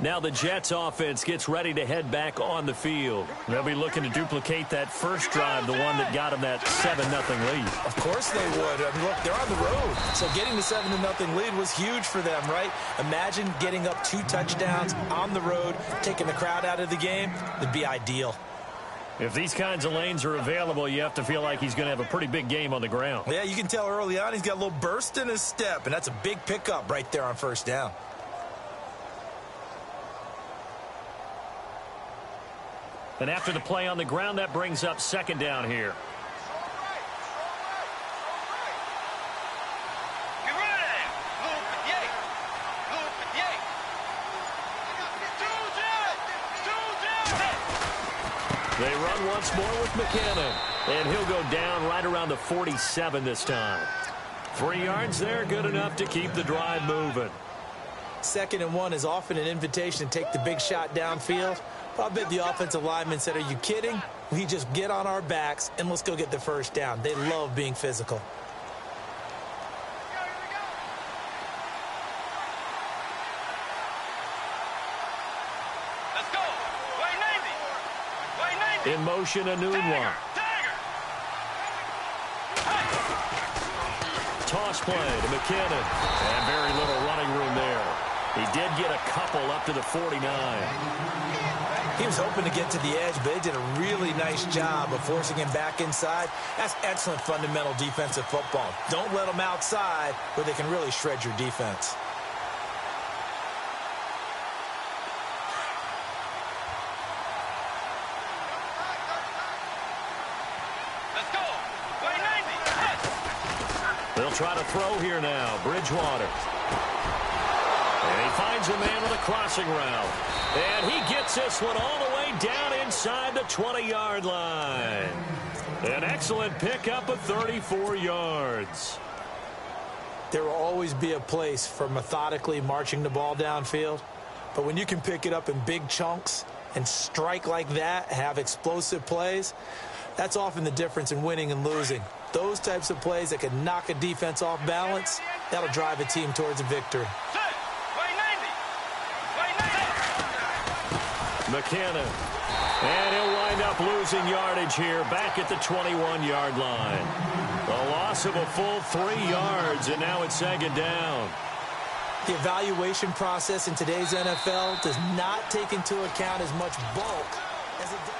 Now the Jets offense gets ready to head back on the field. They'll be looking to duplicate that first drive, the one that got them that 7-0 lead. Of course they would. I mean, look, they're on the road. So getting the 7-0 lead was huge for them, right? Imagine getting up 2 touchdowns on the road, taking the crowd out of the game. That'd be ideal. If these kinds of lanes are available, you have to feel like he's going to have a pretty big game on the ground. Yeah, you can tell early on he's got a little burst in his step, and that's a big pickup right there on first down. And after the play on the ground, that brings up second down here. They run once more with McKinnon. And he'll go down right around the 47 this time. 3 yards there, good enough to keep the drive moving. 2nd and 1 is often an invitation to take the big shot downfield. But I bet the offensive lineman said, are you kidding? We just get on our backs and let's go get the first down. They love being physical. Let's go. Way 90. In motion, Anunwa. Toss play to McKinnon. And very little running room there. He did get a couple up to the 49. He was hoping to get to the edge, but they did a really nice job of forcing him back inside. That's excellent fundamental defensive football. Don't let them outside where they can really shred your defense. Let's go. Way 90. They'll try to throw here now. Bridgewater. And he finds a man with a crossing route. And he gets this one all the way down inside the 20-yard line. An excellent pickup of 34 yards. There will always be a place for methodically marching the ball downfield. But when you can pick it up in big chunks and strike like that, have explosive plays, that's often the difference in winning and losing. Those types of plays that can knock a defense off balance, that'll drive a team towards a victory. McKinnon. And he'll wind up losing yardage here back at the 21-yard line. A loss of a full 3 yards, and now it's 2nd down. The evaluation process in today's NFL does not take into account as much bulk as it does.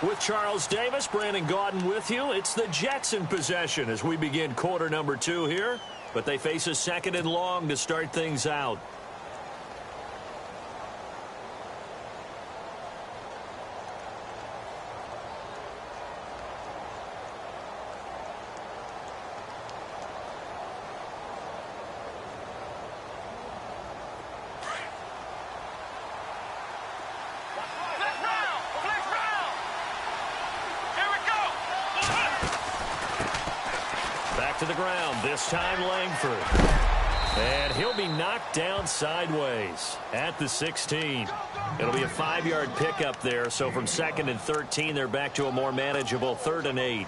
With Charles Davis, Brandon Gaudin with you. It's the Jets in possession as we begin quarter number 2 here. But they face a 2nd and long to start things out. To the ground, this time Langford. And he'll be knocked down sideways at the 16. It'll be a 5-yard pickup there, so from 2nd and 13, they're back to a more manageable 3rd and 8.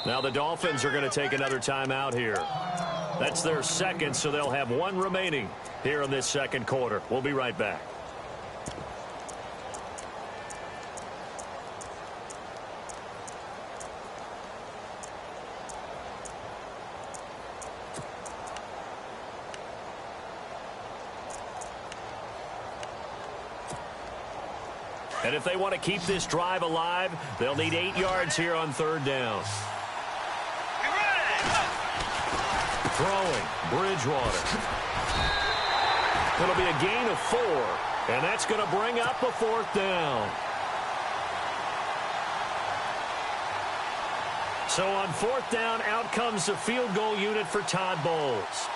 Now the Dolphins are going to take another timeout here. That's their 2nd, so they'll have 1 remaining here in this 2nd quarter. We'll be right back. And if they want to keep this drive alive, they'll need 8 yards here on 3rd down. Throwing, Bridgewater. It'll be a gain of 4, and that's going to bring up a 4th down. So on 4th down, out comes the field goal unit for Todd Bowles.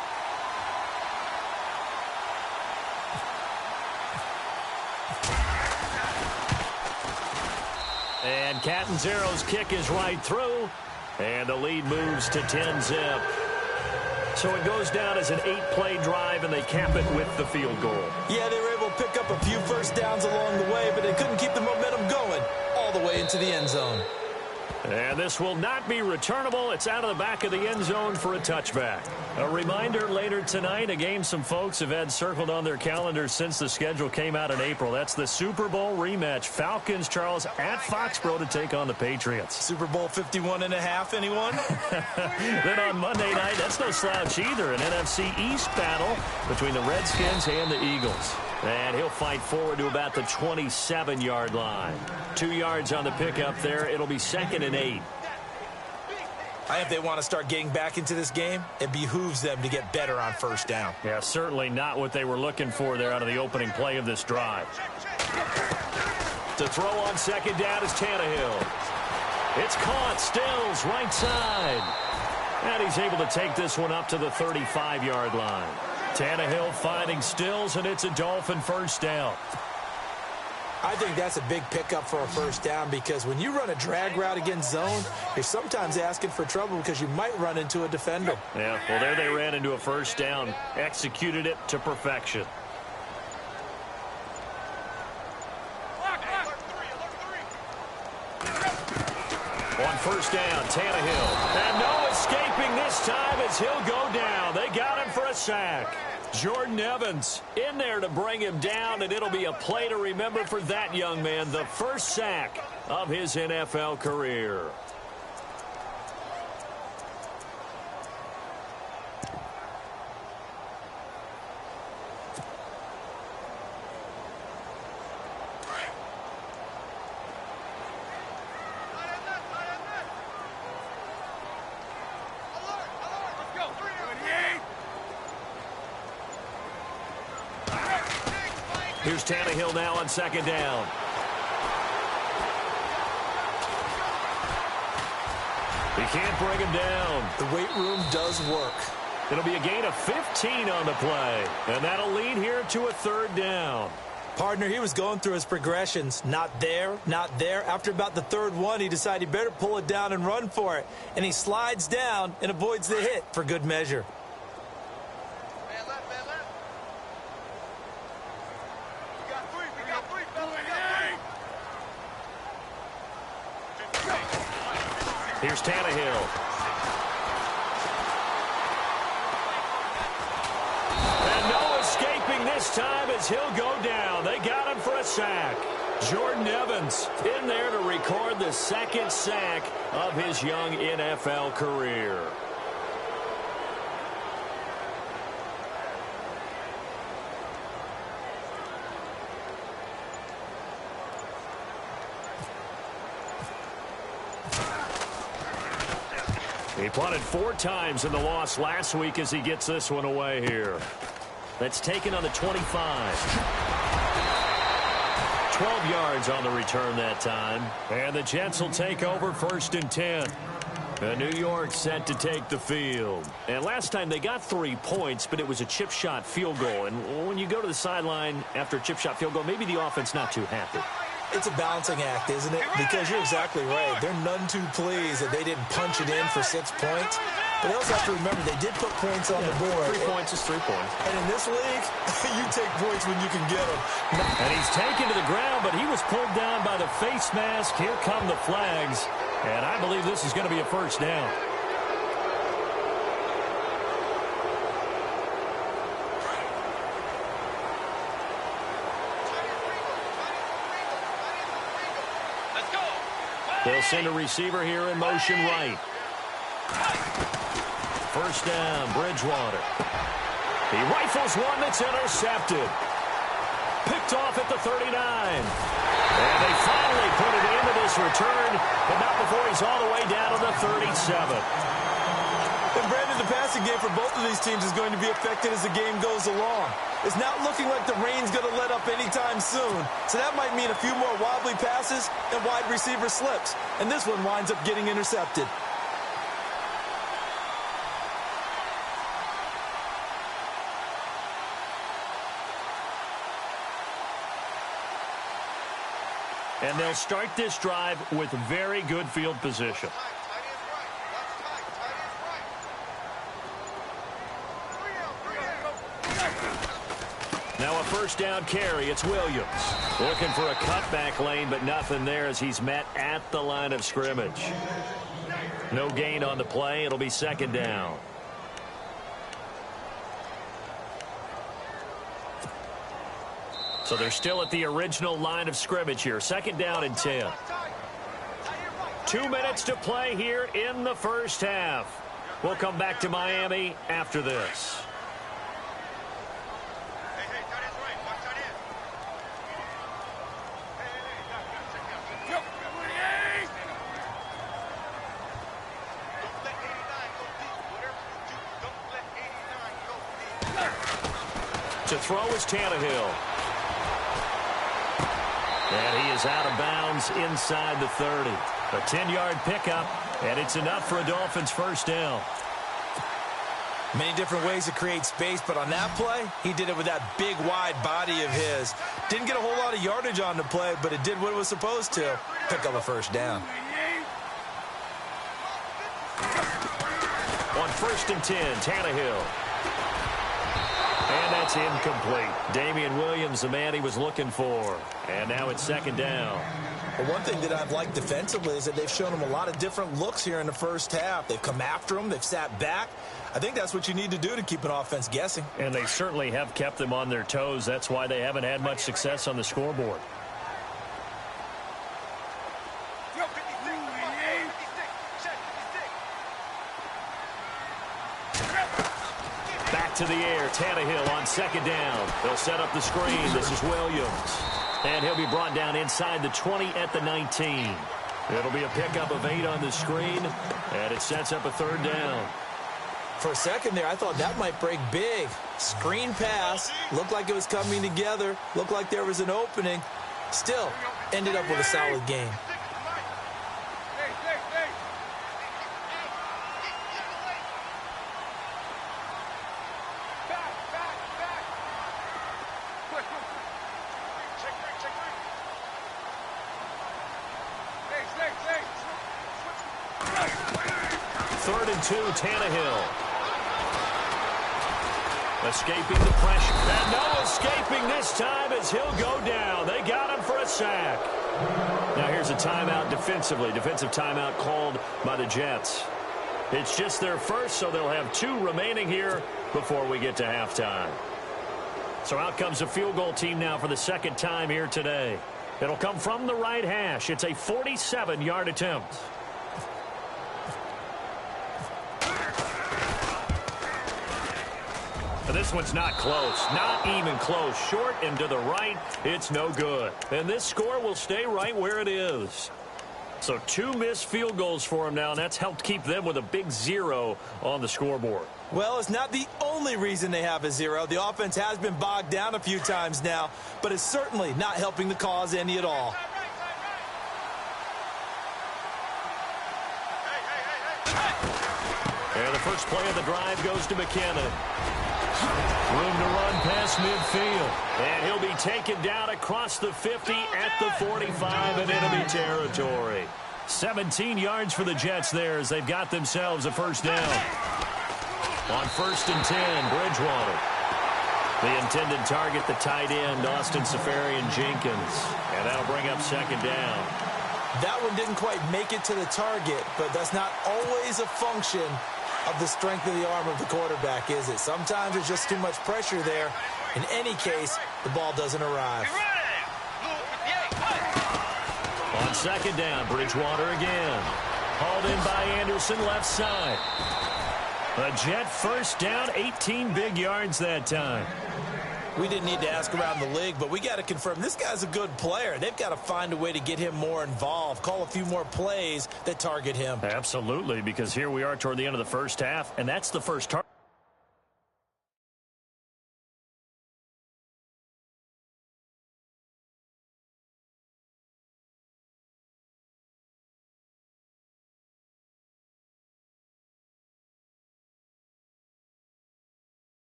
And Catanzaro's kick is right through. And the lead moves to 10-zip. So it goes down as an 8-play drive, and they cap it with the field goal. Yeah, they were able to pick up a few first downs along the way, but they couldn't keep the momentum going all the way into the end zone. And this will not be returnable. It's out of the back of the end zone for a touchback. A reminder later tonight, a game some folks have had circled on their calendars since the schedule came out in April. That's the Super Bowl rematch. Falcons, Charles, at Foxborough to take on the Patriots. Super Bowl 51.5, anyone? Then on Monday night, that's no slouch either. An NFC East battle between the Redskins and the Eagles. And he'll fight forward to about the 27-yard line. 2 yards on the pickup there. It'll be 2nd and 8. If they want to start getting back into this game, it behooves them to get better on first down. Yeah, certainly not what they were looking for there out of the opening play of this drive. To throw on second down is Tannehill. It's caught. Stills, right side. And he's able to take this one up to the 35-yard line. Tannehill finding Stills, and it's a Dolphin first down. I think that's a big pickup for a first down because when you run a drag route against zone, you're sometimes asking for trouble because you might run into a defender. Yeah, well, there they ran into a first down, executed it to perfection. On first down, Tannehill. And no escaping this time as he'll go down. They got him for a sack. Jordan Evans in there to bring him down, and it'll be a play to remember for that young man. The first sack of his NFL career. Here's Tannehill now on second down. He can't bring him down. The weight room does work. It'll be a gain of 15 on the play, and that'll lead here to a third down. Partner, he was going through his progressions. Not there, not there. After about the third one, he decided he better pull it down and run for it. And he slides down and avoids the hit for good measure. Here's Tannehill. And no escaping this time as he'll go down. They got him for a sack. Jordan Evans in there to record the second sack of his young NFL career. He punted 4 times in the loss last week as he gets this one away here. That's taken on the 25. 12 yards on the return that time. And the Jets will take over first and 10. And New York set to take the field. And last time they got 3 points, but it was a chip shot field goal. And when you go to the sideline after a chip shot field goal, maybe the offense not too happy. It's a balancing act, isn't it? Because you're exactly right. They're none too pleased that they didn't punch it in for 6 points. But they also have to remember they did put points on the board. 3 points is 3 points. And in this league, you take points when you can get them. And he's taken to the ground, but he was pulled down by the face mask. Here come the flags. And I believe this is going to be a first down. They'll send a receiver here in motion right. First down, Bridgewater. He rifles one that's intercepted. Picked off at the 39. And they finally put it into this return, but not before he's all the way down to the 37. And Brandon, the passing game for both of these teams is going to be affected as the game goes along. It's not looking like the rain's going to let up anytime soon. So that might mean a few more wobbly passes and wide receiver slips. And this one winds up getting intercepted. And they'll start this drive with very good field position. Now a first down carry. It's Williams. Looking for a cutback lane, but nothing there as he's met at the line of scrimmage. No gain on the play. It'll be second down. So they're still at the original line of scrimmage here. Second down and 10. 2 minutes to play here in the first half. We'll come back to Miami after this. To throw is Tannehill. And he is out of bounds inside the 30. A 10-yard pickup, and it's enough for a Dolphins first down. Many different ways to create space, but on that play, he did it with that big, wide body of his. Didn't get a whole lot of yardage on the play, but it did what it was supposed to. Pick up a first down. On 1st and 10, Tannehill. And that's incomplete. Damian Williams, the man he was looking for. And now it's 2nd down. Well, one thing that I've liked defensively is that they've shown him a lot of different looks here in the first half. They've come after him. They've sat back. I think that's what you need to do to keep an offense guessing. And they certainly have kept them on their toes. That's why they haven't had much success on the scoreboard. Back to the air. Tannehill on 2nd down. They'll set up the screen. This is Williams. And he'll be brought down inside the 20 at the 19. It'll be a pickup of 8 on the screen, and it sets up a 3rd down. For a second there, I thought that might break big. Screen pass. Looked like it was coming together. Looked like there was an opening. Still, ended up with a solid game. Third and 2, Tannehill. Escaping the pressure. And no escaping this time as he'll go down. They got him for a sack. Now here's a timeout defensively. Defensive timeout called by the Jets. It's just their first, so they'll have 2 remaining here before we get to halftime. So out comes a field goal team now for the 2nd time here today. It'll come from the right hash. It's a 47-yard attempt. This one's not close. Not even close. Short and to the right. It's no good. And this score will stay right where it is. So 2 missed field goals for him now, and that's helped keep them with a big 0 on the scoreboard. Well, it's not the only reason they have a 0. The offense has been bogged down a few times now, but it's certainly not helping the cause any at all. And the first play of the drive goes to McKinnon. Room to run past midfield. And he'll be taken down across the 50 at the 45 in enemy territory. 17 yards for the Jets there as they've got themselves a first down. On 1st and 10, Bridgewater. The intended target, the tight end, Austin Seferian-Jenkins. And that'll bring up 2nd down. That one didn't quite make it to the target, but that's not always a function of the strength of the arm of the quarterback, is it? Sometimes there's just too much pressure there. In any case, the ball doesn't arrive. On 2nd down, Bridgewater again. Hauled in by Anderson, left side. A Jet first down, 18 big yards that time. We didn't need to ask around the league, but we got to confirm this guy's a good player. They've got to find a way to get him more involved, call a few more plays that target him. Absolutely, because here we are toward the end of the first half, and that's the first target.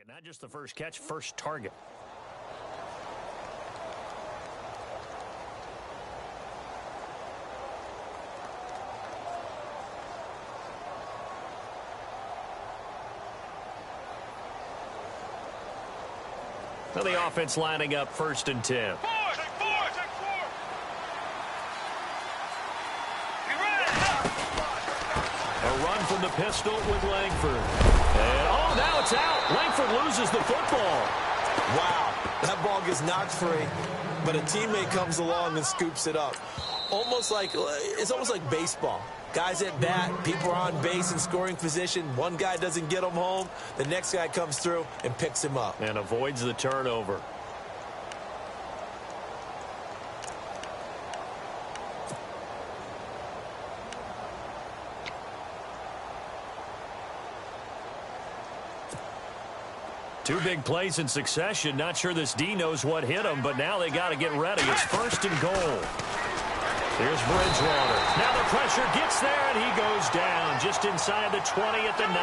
Not just the first catch, first target. Now the offense lining up 1st and 10. A run from the pistol with Langford. And, oh, now it's out. Langford loses the football. Wow, that ball gets knocked free, but a teammate comes along and scoops it up. It's almost like baseball. Guys at bat, people are on base in scoring position. One guy doesn't get him home. The next guy comes through and picks him up. And avoids the turnover. Two big plays in succession. Not sure this D knows what hit him, but now they got to get ready. It's 1st and goal. Here's Bridgewater. Now the pressure gets there, and he goes down just inside the 20 at the 19.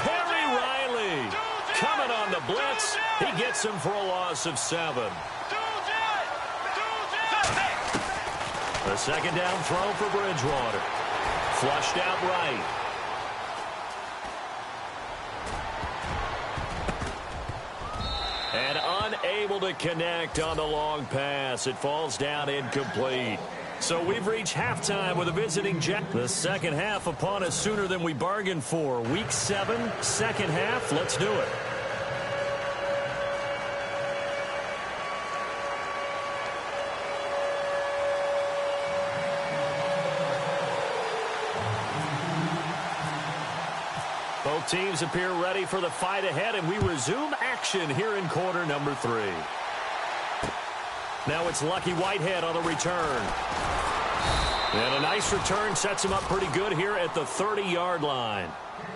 Perry Riley coming on the blitz. He gets him for a loss of 7. The 2nd down throw for Bridgewater. Flushed out right. And unable to connect on the long pass. It falls down incomplete. So we've reached halftime with a visiting Jet. The second half upon us sooner than we bargained for. Week 7, second half. Let's do it. Both teams appear ready for the fight ahead, and we resume action here in quarter number 3. Now it's Lucky Whitehead on the return. And a nice return sets him up pretty good here at the 30-yard line.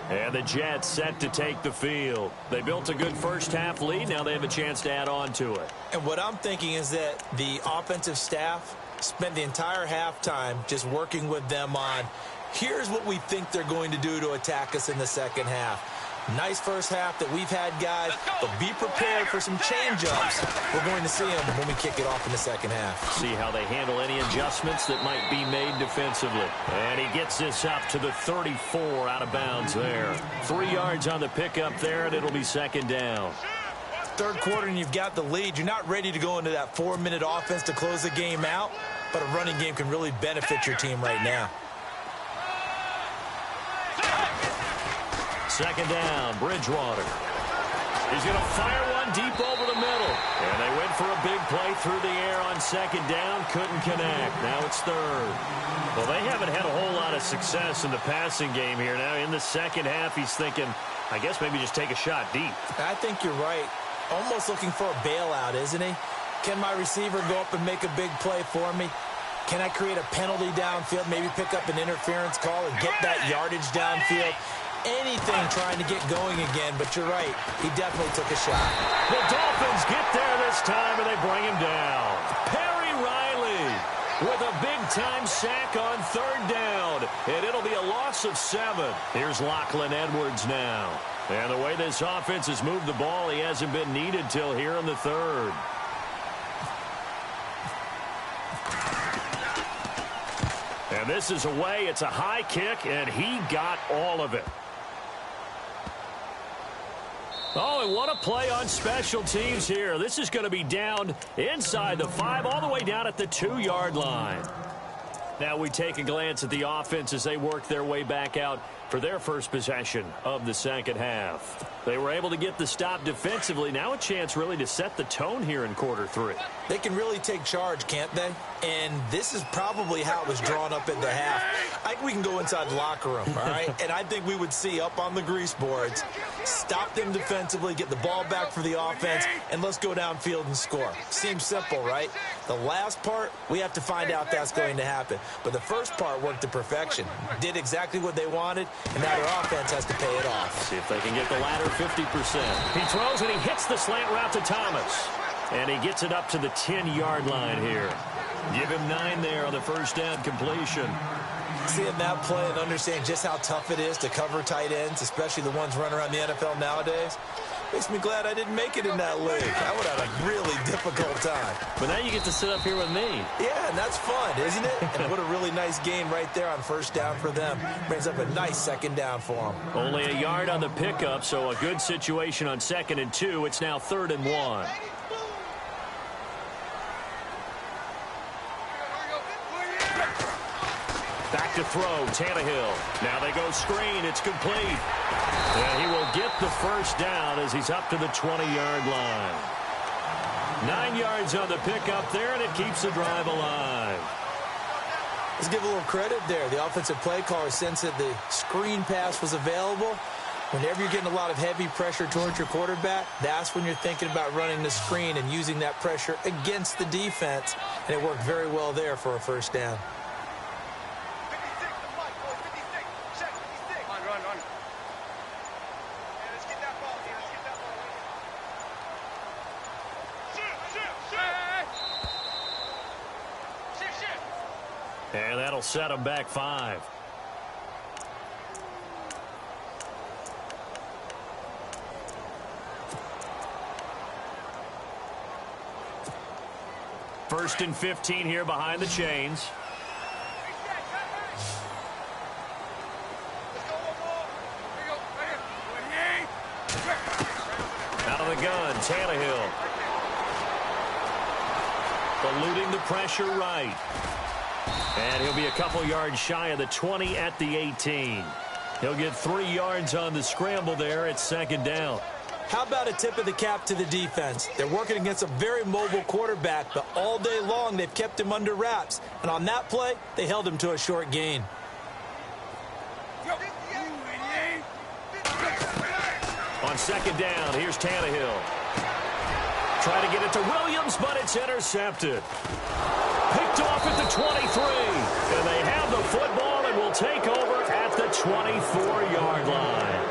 And the Jets set to take the field. They built a good first half lead. Now they have a chance to add on to it. And what I'm thinking is that the offensive staff spent the entire halftime just working with them on, here's what we think they're going to do to attack us in the second half. Nice first half that we've had, guys, but be prepared for some change-ups. We're going to see them when we kick it off in the second half. See how they handle any adjustments that might be made defensively. And he gets this up to the 34 out of bounds there. 3 yards on the pickup there, and it'll be 2nd down. Third quarter, and you've got the lead. You're not ready to go into that 4-minute offense to close the game out, but a running game can really benefit your team right now. 2nd down, Bridgewater. He's going to fire one deep over the middle. And they went for a big play through the air on 2nd down. Couldn't connect. Now it's 3rd. Well, they haven't had a whole lot of success in the passing game here. Now in the second half, he's thinking, I guess maybe just take a shot deep. I think you're right. Almost looking for a bailout, isn't he? Can my receiver go up and make a big play for me? Can I create a penalty downfield, maybe pick up an interference call and get that yardage downfield? Anything trying to get going again, but you're right. He definitely took a shot. The Dolphins get there this time, and they bring him down. Perry Riley with a big-time sack on 3rd down, and it'll be a loss of 7. Here's Lachlan Edwards now. And the way this offense has moved the ball, he hasn't been needed till here in the 3rd. And this is away. It's a high kick, and he got all of it. Oh, and what a play on special teams here. This is going to be down inside the 5, all the way down at the 2-yard line. Now we take a glance at the offense as they work their way back out for their first possession of the second half. They were able to get the stop defensively. Now a chance really to set the tone here in quarter 3. They can really take charge, can't they? And this is probably how it was drawn up in the half. I think we can go inside the locker room, all right? And I think we would see up on the grease boards, stop them defensively, get the ball back for the offense, and let's go downfield and score. Seems simple, right? The last part, we have to find out that's going to happen. But the first part worked to perfection. Did exactly what they wanted, and now their offense has to pay it off. See if they can get the latter 50%. He throws and he hits the slant route to Thomas. And he gets it up to the 10-yard line here. Give him 9 there on the first down completion. Seeing that play and understanding just how tough it is to cover tight ends, especially the ones running around the NFL nowadays, Makes me glad I didn't make it in that league. I would have had a really difficult time. But now you get to sit up here with me. Yeah, and that's fun, isn't it? And what a really nice gain right there on first down for them. Brings up a nice second down for them. Only a yard on the pickup, so a good situation on 2nd and 2. It's now 3rd and 1. Back to throw, Tannehill. Now they go screen. It's complete. And he will get the first down as he's up to the 20-yard line. 9 yards on the pickup there, and it keeps the drive alive. Let's give a little credit there. The offensive play caller sensed that the screen pass was available. Whenever you're getting a lot of heavy pressure towards your quarterback, that's when you're thinking about running the screen and using that pressure against the defense. And it worked very well there for a first down. And that'll set him back 5. First and 15 here behind the chains. Out of the gun, Tannehill. Eluding the pressure right. And he'll be a couple yards shy of the 20 at the 18. He'll get 3 yards on the scramble there at 2nd down. How about a tip of the cap to the defense? They're working against a very mobile quarterback, but all day long they've kept him under wraps. And on that play, they held him to a short gain. On 2nd down, here's Tannehill. Try to get it to Williams, but it's intercepted. Picked off at the 23. And they have the football and will take over at the 24-yard line.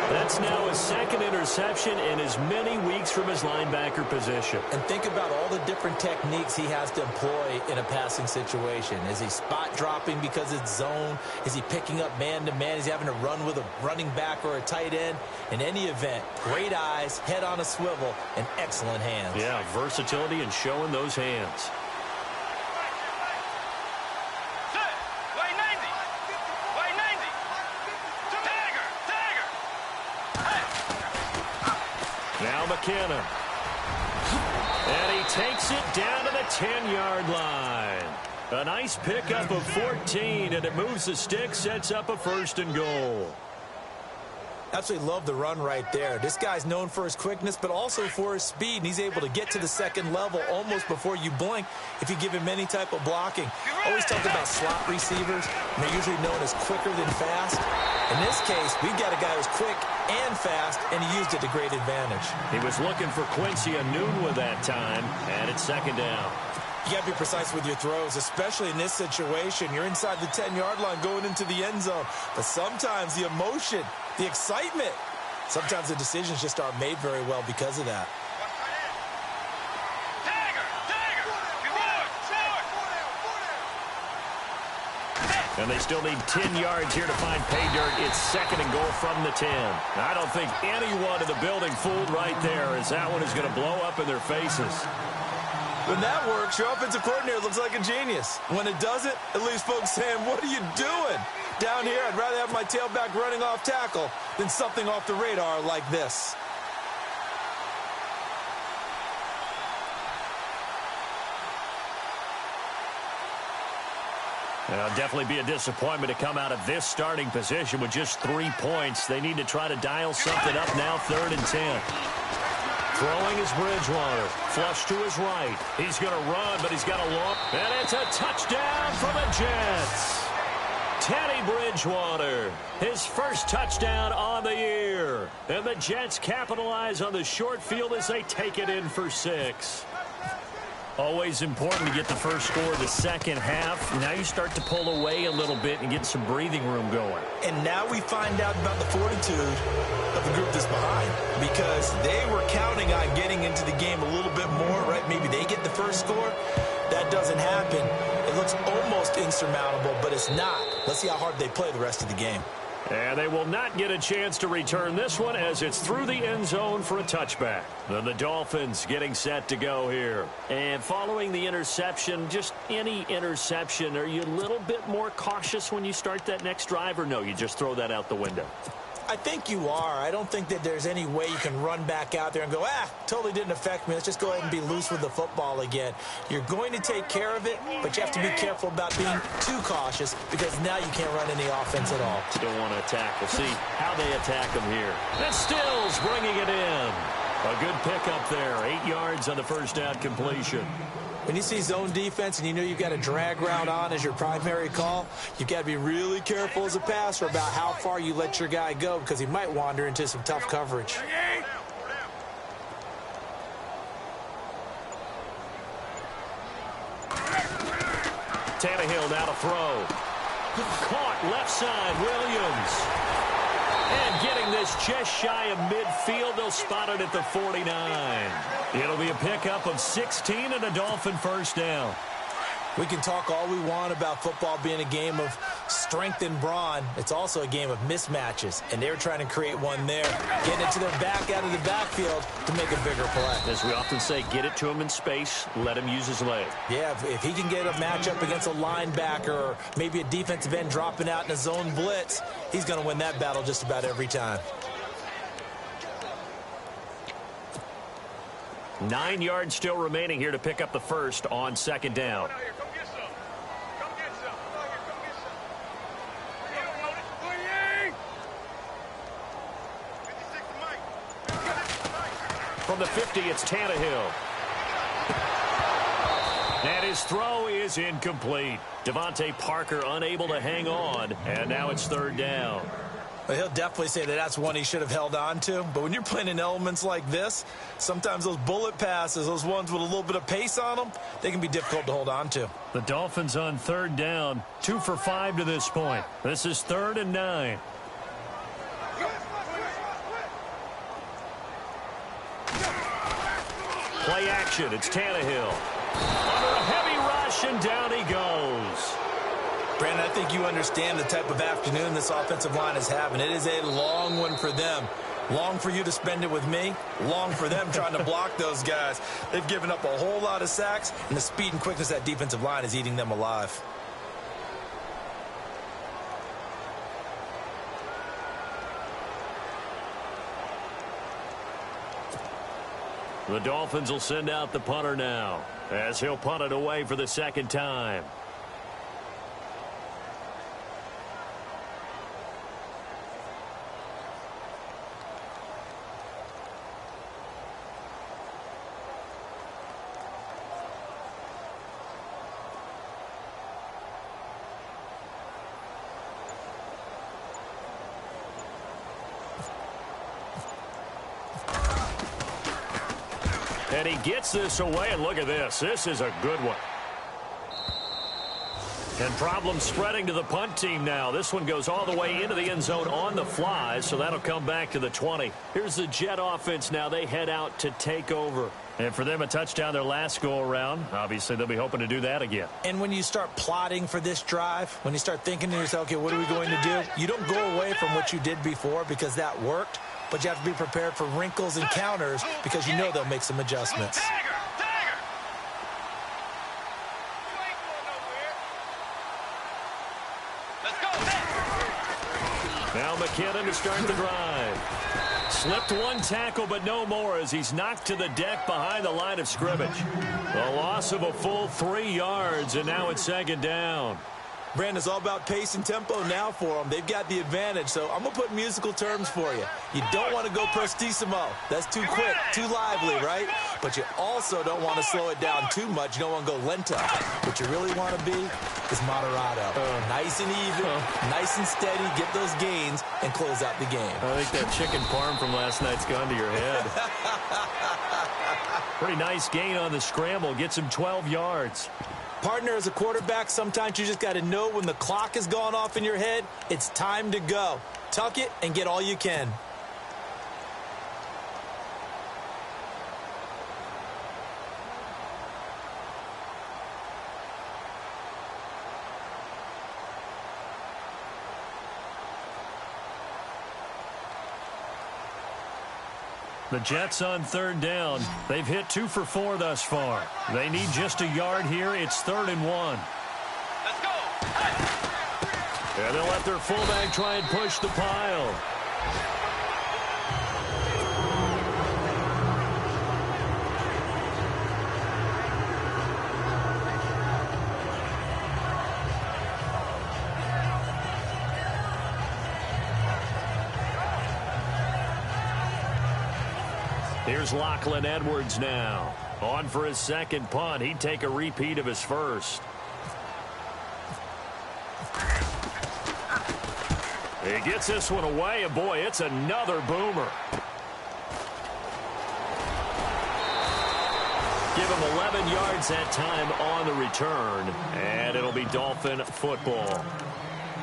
That's now his 2nd interception in as many weeks from his linebacker position. And think about all the different techniques he has to employ in a passing situation. Is he spot dropping because it's zone? Is he picking up man-to-man? Is he having to run with a running back or a tight end? In any event, great eyes, head on a swivel, and excellent hands. Yeah, versatility and showing those hands. Now McKinnon. And he takes it down to the 10-yard line. A nice pickup of 14, and it moves the stick, sets up a 1st and goal. Absolutely love the run right there. This guy's known for his quickness, but also for his speed, and he's able to get to the 2nd level almost before you blink if you give him any type of blocking. Always talk about slot receivers, and they're usually known as quicker than fast. In this case, we've got a guy who's quick and fast, and he used it to great advantage. He was looking for Quincy Enunwa that time, and it's 2nd down. You got to be precise with your throws, especially in this situation. You're inside the 10-yard line going into the end zone. But sometimes the emotion, the excitement, sometimes the decisions just aren't made very well because of that. And they still need 10 yards here to find pay dirt. It's 2nd and goal from the 10. I don't think anyone in the building fooled right there, as that one is going to blow up in their faces. When that works, your offensive coordinator looks like a genius. When it doesn't, it leaves folks saying, what are you doing? Down here, I'd rather have my tailback running off tackle than something off the radar like this. It'll definitely be a disappointment to come out of this starting position with just 3 points. They need to try to dial something up now, 3rd and 10. Throwing is Bridgewater. Flush to his right. He's going to run, but he's got a long. And it's a touchdown for the Jets. Teddy Bridgewater, his first touchdown on the year. And the Jets capitalize on the short field as they take it in for 6. Always important to get the first score of the second half. Now you start to pull away a little bit and get some breathing room going. And now we find out about the fortitude of the group that's behind, because they were counting on getting into the game a little bit more, right? Maybe they get the first score. That doesn't happen. It looks almost insurmountable, but it's not. Let's see how hard they play the rest of the game. And they will not get a chance to return this one as it's through the end zone for a touchback. Then the Dolphins getting set to go here. And following the interception, just any interception, are you a little bit more cautious when you start that next drive, or no, you just throw that out the window? I think you are. I don't think that there's any way you can run back out there and go, totally didn't affect me. Let's just go ahead and be loose with the football again. You're going to take care of it, but you have to be careful about being too cautious because now you can't run any offense at all. Still want to attack. We'll see how they attack them here. That's Stills bringing it in. A good pickup there. 8 yards on the first down completion. When you see zone defense and you know you've got a drag route on as your primary call, you've got to be really careful as a passer about how far you let your guy go because he might wander into some tough coverage. Tannehill now to throw. Caught left side, Williams. And getting this just shy of midfield, they'll spot it at the 49. It'll be a pickup of 16 and a Dolphin first down. We can talk all we want about football being a game of strength and brawn. It's also a game of mismatches, and they're trying to create one there, getting it to their back out of the backfield to make a bigger play. As we often say, get it to him in space, let him use his leg. Yeah, if he can get a matchup against a linebacker or maybe a defensive end dropping out in a zone blitz, he's going to win that battle just about every time. 9 yards still remaining here to pick up the first on second down. From the 50, it's Tannehill. And his throw is incomplete. Devontae Parker unable to hang on, and now it's third down. Well, he'll definitely say that that's one he should have held on to. But when you're playing in elements like this, sometimes those bullet passes, those ones with a little bit of pace on them, they can be difficult to hold on to. The Dolphins on third down, 2 for 5 to this point. This is 3rd and 9. Play action, it's Tannehill. Under a heavy rush, and down he goes. Brandon, I think you understand the type of afternoon this offensive line is having. It is a long one for them. Long for you to spend it with me. Long for them trying to block those guys. They've given up a whole lot of sacks, and the speed and quickness of that defensive line is eating them alive. The Dolphins will send out the punter now, as he'll punt it away for the second time. And he gets this away, and look at this. This is a good one. And problems spreading to the punt team now. This one goes all the way into the end zone on the fly, so that'll come back to the 20. Here's the Jet offense now. They head out to take over. And for them, a touchdown their last go-around. Obviously, they'll be hoping to do that again. And when you start plotting for this drive, when you start thinking to yourself, okay, what are we going to do? You don't go away from what you did before because that worked. But you have to be prepared for wrinkles and counters because you know they'll make some adjustments. Now McKinnon to start the drive. Slipped one tackle, but no more as he's knocked to the deck behind the line of scrimmage. A loss of a full 3 yards, and now it's second down. Brandon, it's all about pace and tempo now for them. They've got the advantage, so I'm going to put musical terms for you. You don't want to go prestissimo. That's too quick, too lively, right? But you also don't want to slow it down too much. You don't want to go lento. What you really want to be is moderato. Nice and even, nice and steady, get those gains, and close out the game. I think that chicken parm from last night's gone to your head. Pretty nice gain on the scramble. Gets him 12 yards. Partner, as a quarterback, sometimes you just got to know when the clock has gone off in your head, it's time to go. Tuck it and get all you can. The Jets on third down. They've hit 2 for 4 thus far. They need just a yard here. It's 3rd and 1. Let's go. And they'll let their fullback try and push the pile. Here's Lachlan Edwards now. On for his second punt. He'd take a repeat of his first. He gets this one away, and boy, it's another boomer. Give him 11 yards that time on the return, and it'll be Dolphin football.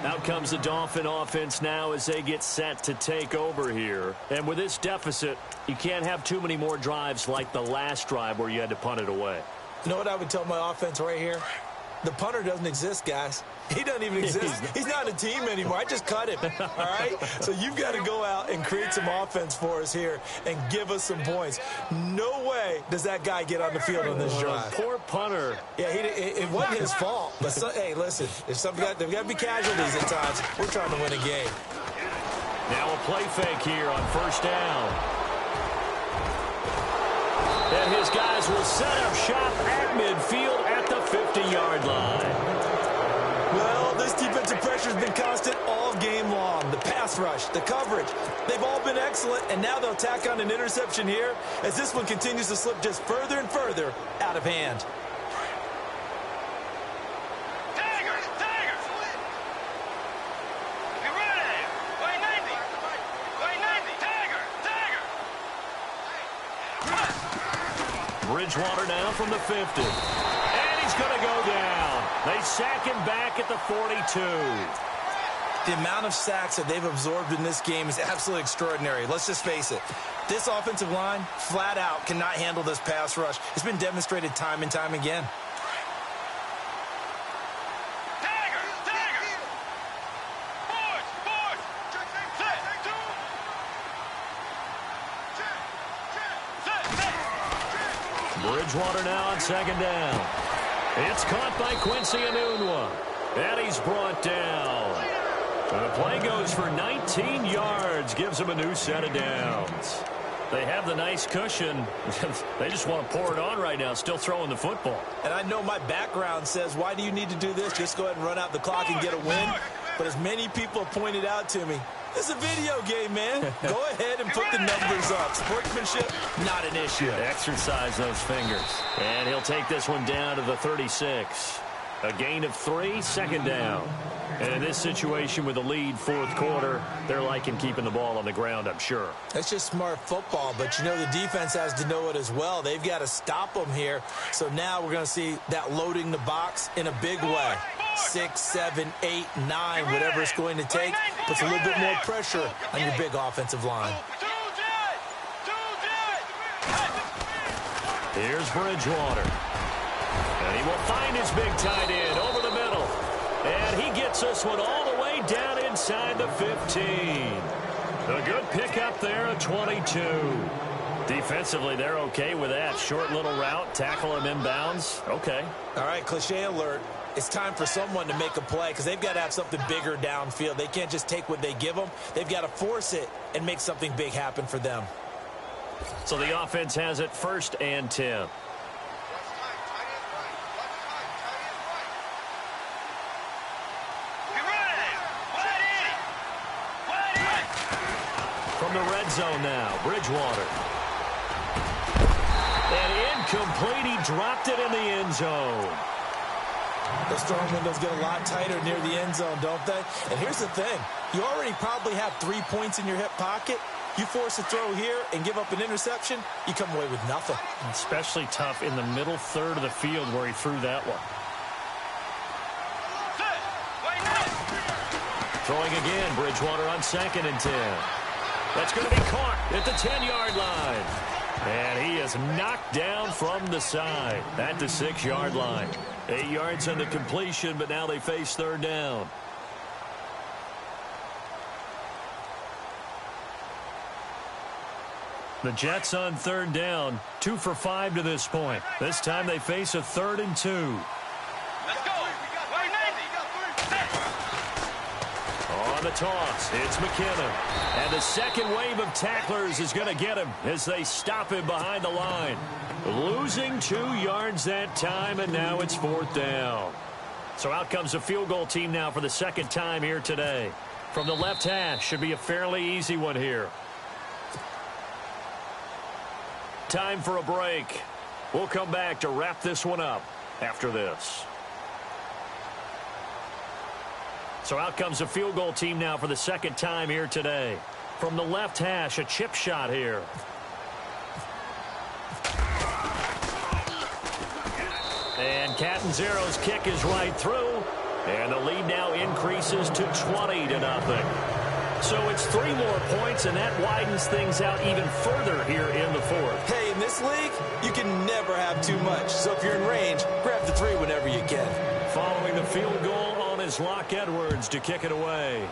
Out comes the Dolphin offense now as they get set to take over here. And with this deficit, you can't have too many more drives like the last drive where you had to punt it away. You know what I would tell my offense right here? The punter doesn't exist, guys. He doesn't even exist. He's not a team anymore. I just cut him, all right? So you've got to go out and create some offense for us here and give us some points. No way does that guy get on the field on this drive. Poor punter. Yeah, it wasn't his fault. But, hey, listen, there's got to be casualties at times. We're trying to win a game. Now a play fake here on first down. And his guys will set up shop at midfield at the 50-yard line. Well, this defensive pressure has been constant all game long. The pass rush, the coverage, they've all been excellent, and now they'll tack on an interception here as this one continues to slip just further and further out of hand. Tigers! Tigers! Get ready! Wait, Navy! Wait, Navy! Tiger! Tiger! Bridgewater now from the 50. And he's going to go down. They sack him back at the 42. The amount of sacks that they've absorbed in this game is absolutely extraordinary. Let's just face it. This offensive line, flat out, cannot handle this pass rush. It's been demonstrated time and time again. Tiger! Tiger! Boys! Boys! Set! Set! Bridgewater now on second down. It's caught by Quincy Enunwa. And he's brought down. The play goes for 19 yards. Gives him a new set of downs. They have the nice cushion. They just want to pour it on right now, still throwing the football. And I know my background says, why do you need to do this? Just go ahead and run out the clock and get a win. But as many people pointed out to me, it's a video game, man. Go ahead and put the numbers up. Sportsmanship, not an issue. Exercise those fingers. And he'll take this one down to the 36. A gain of 3, second down. And in this situation with the lead fourth quarter, they're liking keeping the ball on the ground, I'm sure. That's just smart football, but you know the defense has to know it as well. They've got to stop them here. So now we're going to see that loading the box in a big way. 6, 7, 8, 9, whatever it's going to take, puts a little bit more pressure on your big offensive line. Here's Bridgewater. And he will find his big tight end over the middle. And he gets this one all the way down inside the 15. A good pickup there at 22. Defensively, they're okay with that. Short little route, tackle him inbounds. Okay. All right, cliche alert. It's time for someone to make a play because they've got to have something bigger downfield. They can't just take what they give them. They've got to force it and make something big happen for them. So the offense has it 1st and 10. From the red zone now, Bridgewater. And incomplete, he dropped it in the end zone. Those throwing windows get a lot tighter near the end zone, don't they? And here's the thing. You already probably have 3 points in your hip pocket. You force a throw here and give up an interception, you come away with nothing. Especially tough in the middle third of the field where he threw that one. Throwing again, Bridgewater on 2nd and 10. That's going to be caught at the 10-yard line. And he is knocked down from the side at the 6-yard line. 8 yards on the completion, but now they face 3rd down. The Jets on third down, 2 for 5 to this point. This time they face a 3rd and 2. Let's go. On the toss, it's McKinnon. And the second wave of tacklers is going to get him as they stop him behind the line. Losing 2 yards that time, and now it's 4th down. So out comes the field goal team now for the second time here today. From the left hash, should be a fairly easy one here. Time for a break. We'll come back to wrap this one up after this. So out comes the field goal team now for the second time here today. From the left hash, a chip shot here. And Catanzero's kick is right through. And the lead now increases to 20-0. So it's 3 more points, and that widens things out even further here in the 4th. Hey, in this league, you can never have too much. So if you're in range, grab the 3 whenever you can. Following the field goal on is Locke Edwards to kick it away.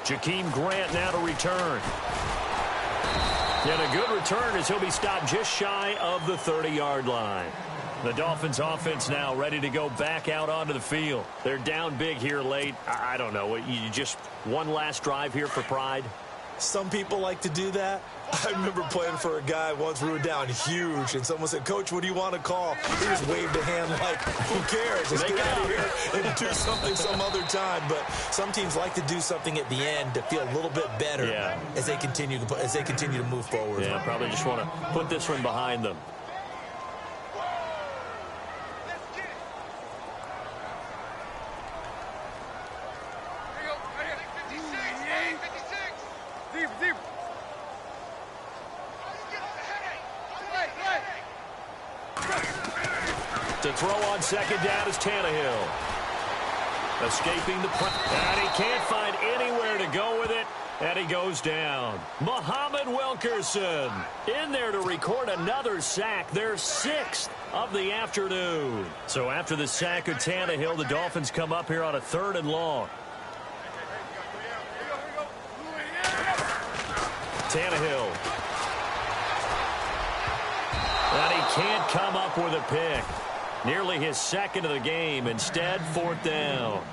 Jakeem Grant now to return. And a good return as he'll be stopped just shy of the 30-yard line. The Dolphins offense now ready to go back out onto the field. They're down big here late. I don't know. You just one last drive here for pride? Some people like to do that. I remember playing for a guy once. We were down huge, and someone said, "Coach, what do you want to call?" He just waved a hand like, who cares? Let's get out of here and do something some other time. But some teams like to do something at the end to feel a little bit better as they continue to move forward. Yeah, probably just want to put this one behind them. To throw on second down is Tannehill. Escaping the press. And he can't find anywhere to go with it. And he goes down. Muhammad Wilkerson in there to record another sack. Their 6th of the afternoon. So after the sack of Tannehill, the Dolphins come up here on a 3rd and long. Tannehill. And he can't come up with a pick. Nearly his 2nd of the game. Instead, 4th down.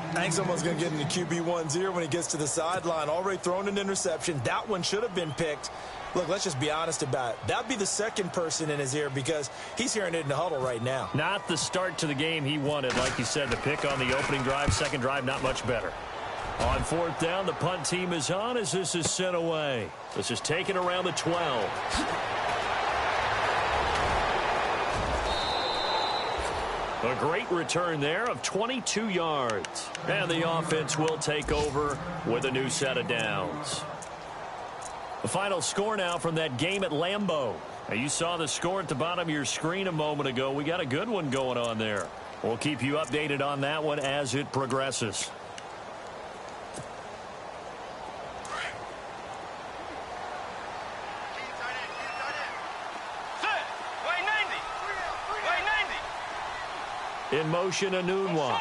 I think someone's going to get into QB1's ear when he gets to the sideline. Already thrown an interception. That one should have been picked. Look, let's just be honest about it. That'd be the 2nd person in his ear because he's hearing it in the huddle right now. Not the start to the game he wanted. Like you said, the pick on the opening drive, 2nd drive, not much better. On 4th down, the punt team is on as this is sent away. This is taken around the 12. A great return there of 22 yards. And the offense will take over with a new set of downs. The final score now from that game at Lambeau. Now, you saw the score at the bottom of your screen a moment ago. We got a good one going on there. We'll keep you updated on that one as it progresses. In motion, Anunwa.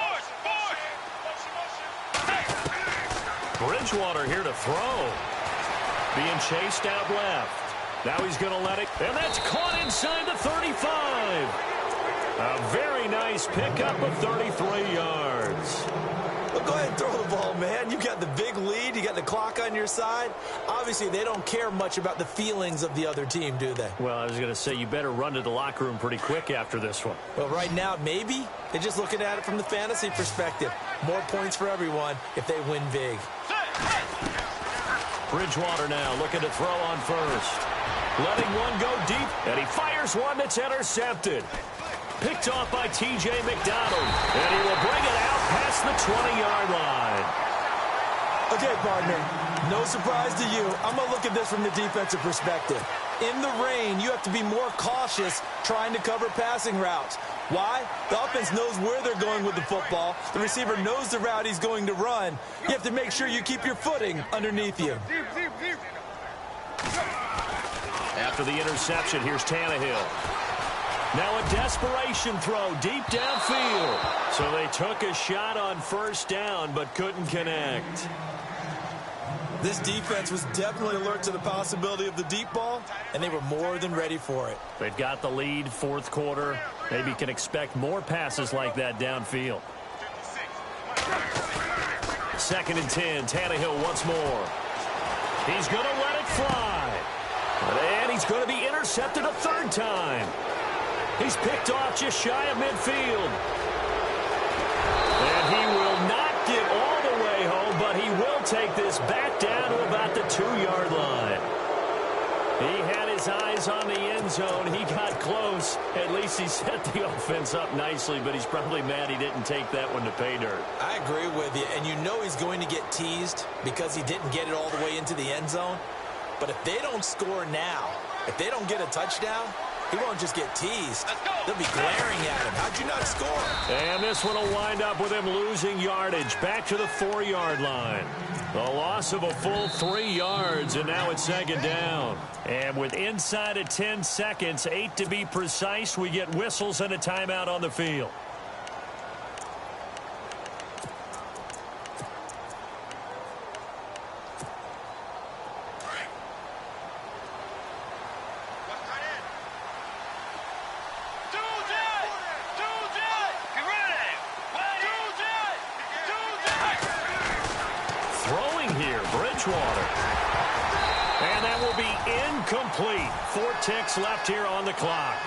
Bridgewater here to throw. Being chased out left. Now he's going to let it. And that's caught inside the 35. A very nice pickup of 33 yards. Well, go ahead and throw the ball, man. You got the big lead. You got the clock on your side. Obviously, they don't care much about the feelings of the other team, do they? Well, I was going to say, you better run to the locker room pretty quick after this one. Well, right now, maybe. They're just looking at it from the fantasy perspective. More points for everyone if they win big. Bridgewater now looking to throw on first. Letting one go deep, and he fires one that's intercepted. Picked off by T.J. McDonald, and he will bring it out past the 20-yard line. Okay, partner, no surprise to you. I'm going to look at this from the defensive perspective. In the rain, you have to be more cautious trying to cover passing routes. Why? The offense knows where they're going with the football. The receiver knows the route he's going to run. You have to make sure you keep your footing underneath you. After the interception, here's Tannehill. Now a desperation throw deep downfield. So they took a shot on first down but couldn't connect. This defense was definitely alert to the possibility of the deep ball, and they were more than ready for it. They've got the lead, fourth quarter. Maybe can expect more passes like that downfield. 2nd and 10, Tannehill once more. He's going to let it fly. And he's going to be intercepted a third time. He's picked off just shy of midfield. And he will not get all the way home, but he will take this back down to about the 2-yard line. He had his eyes on the end zone. He got close. At least he set the offense up nicely, but he's probably mad he didn't take that one to pay dirt. I agree with you, and you know he's going to get teased because he didn't get it all the way into the end zone. But if they don't score now, if they don't get a touchdown, he won't just get teased. They'll be glaring at him. How'd you not score? And this one will wind up with him losing yardage back to the 4-yard line. The loss of a full 3 yards, and now it's 2nd down. And with inside of 10 seconds, 8 to be precise, we get whistles and a timeout on the field. And that will be incomplete. 4 ticks left here on the clock.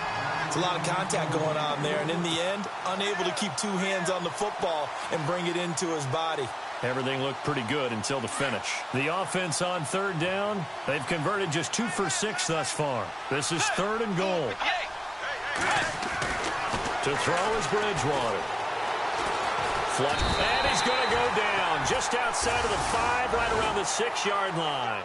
It's a lot of contact going on there, and in the end, unable to keep 2 hands on the football and bring it into his body. Everything looked pretty good until the finish. The offense on 3rd down, they've converted just 2 for 6 thus far. This is 3rd and goal. To throw is Bridgewater. And he's going to go down just outside of the 5, right around the 6-yard line.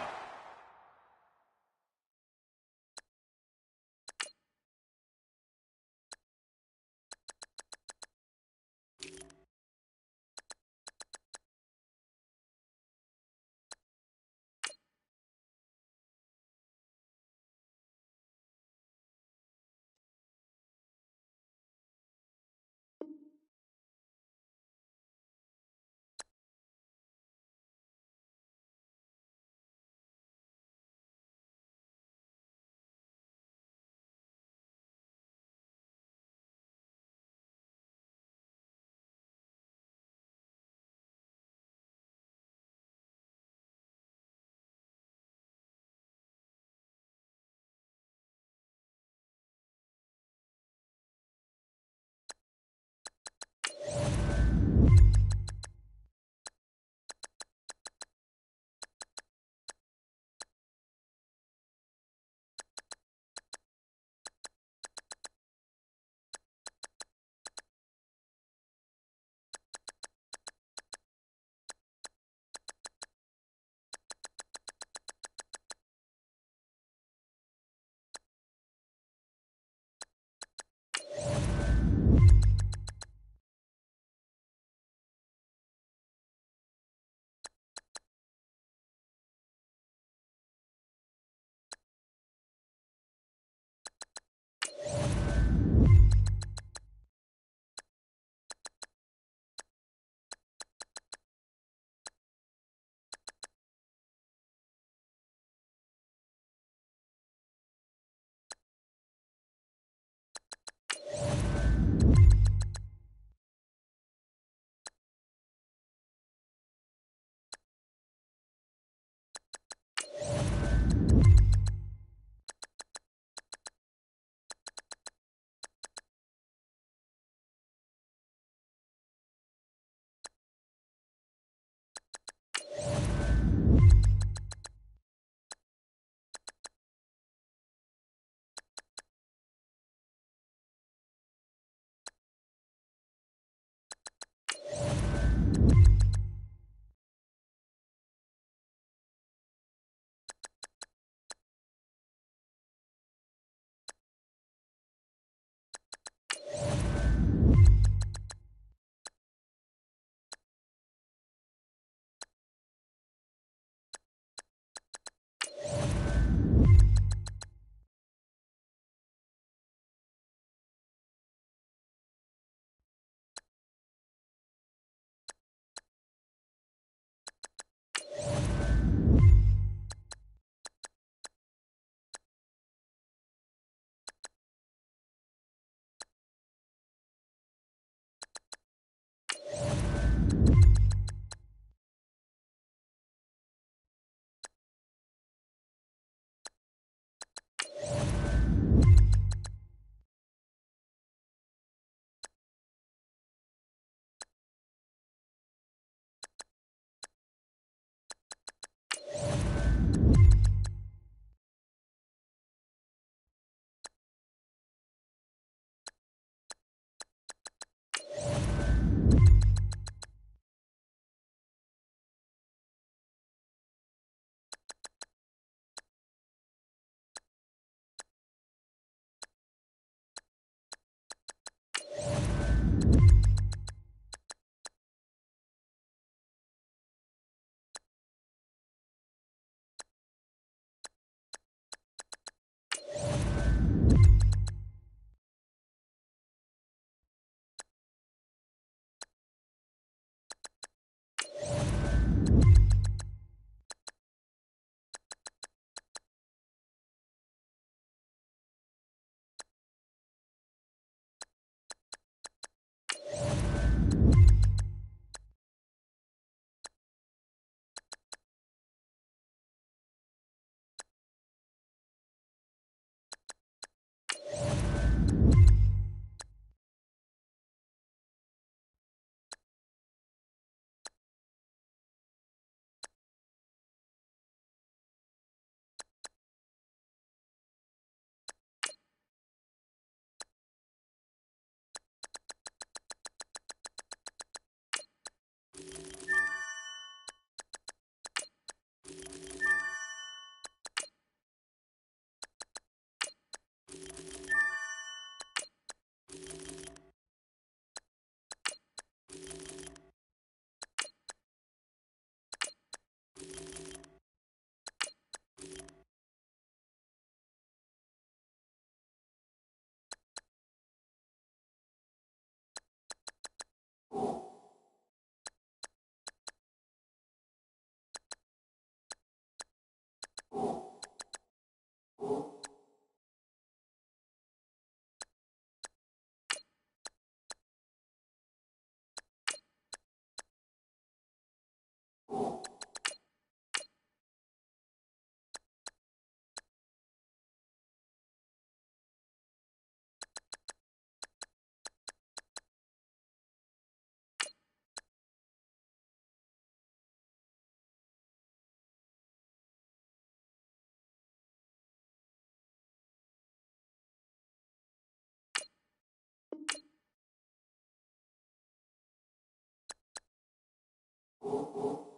Ball.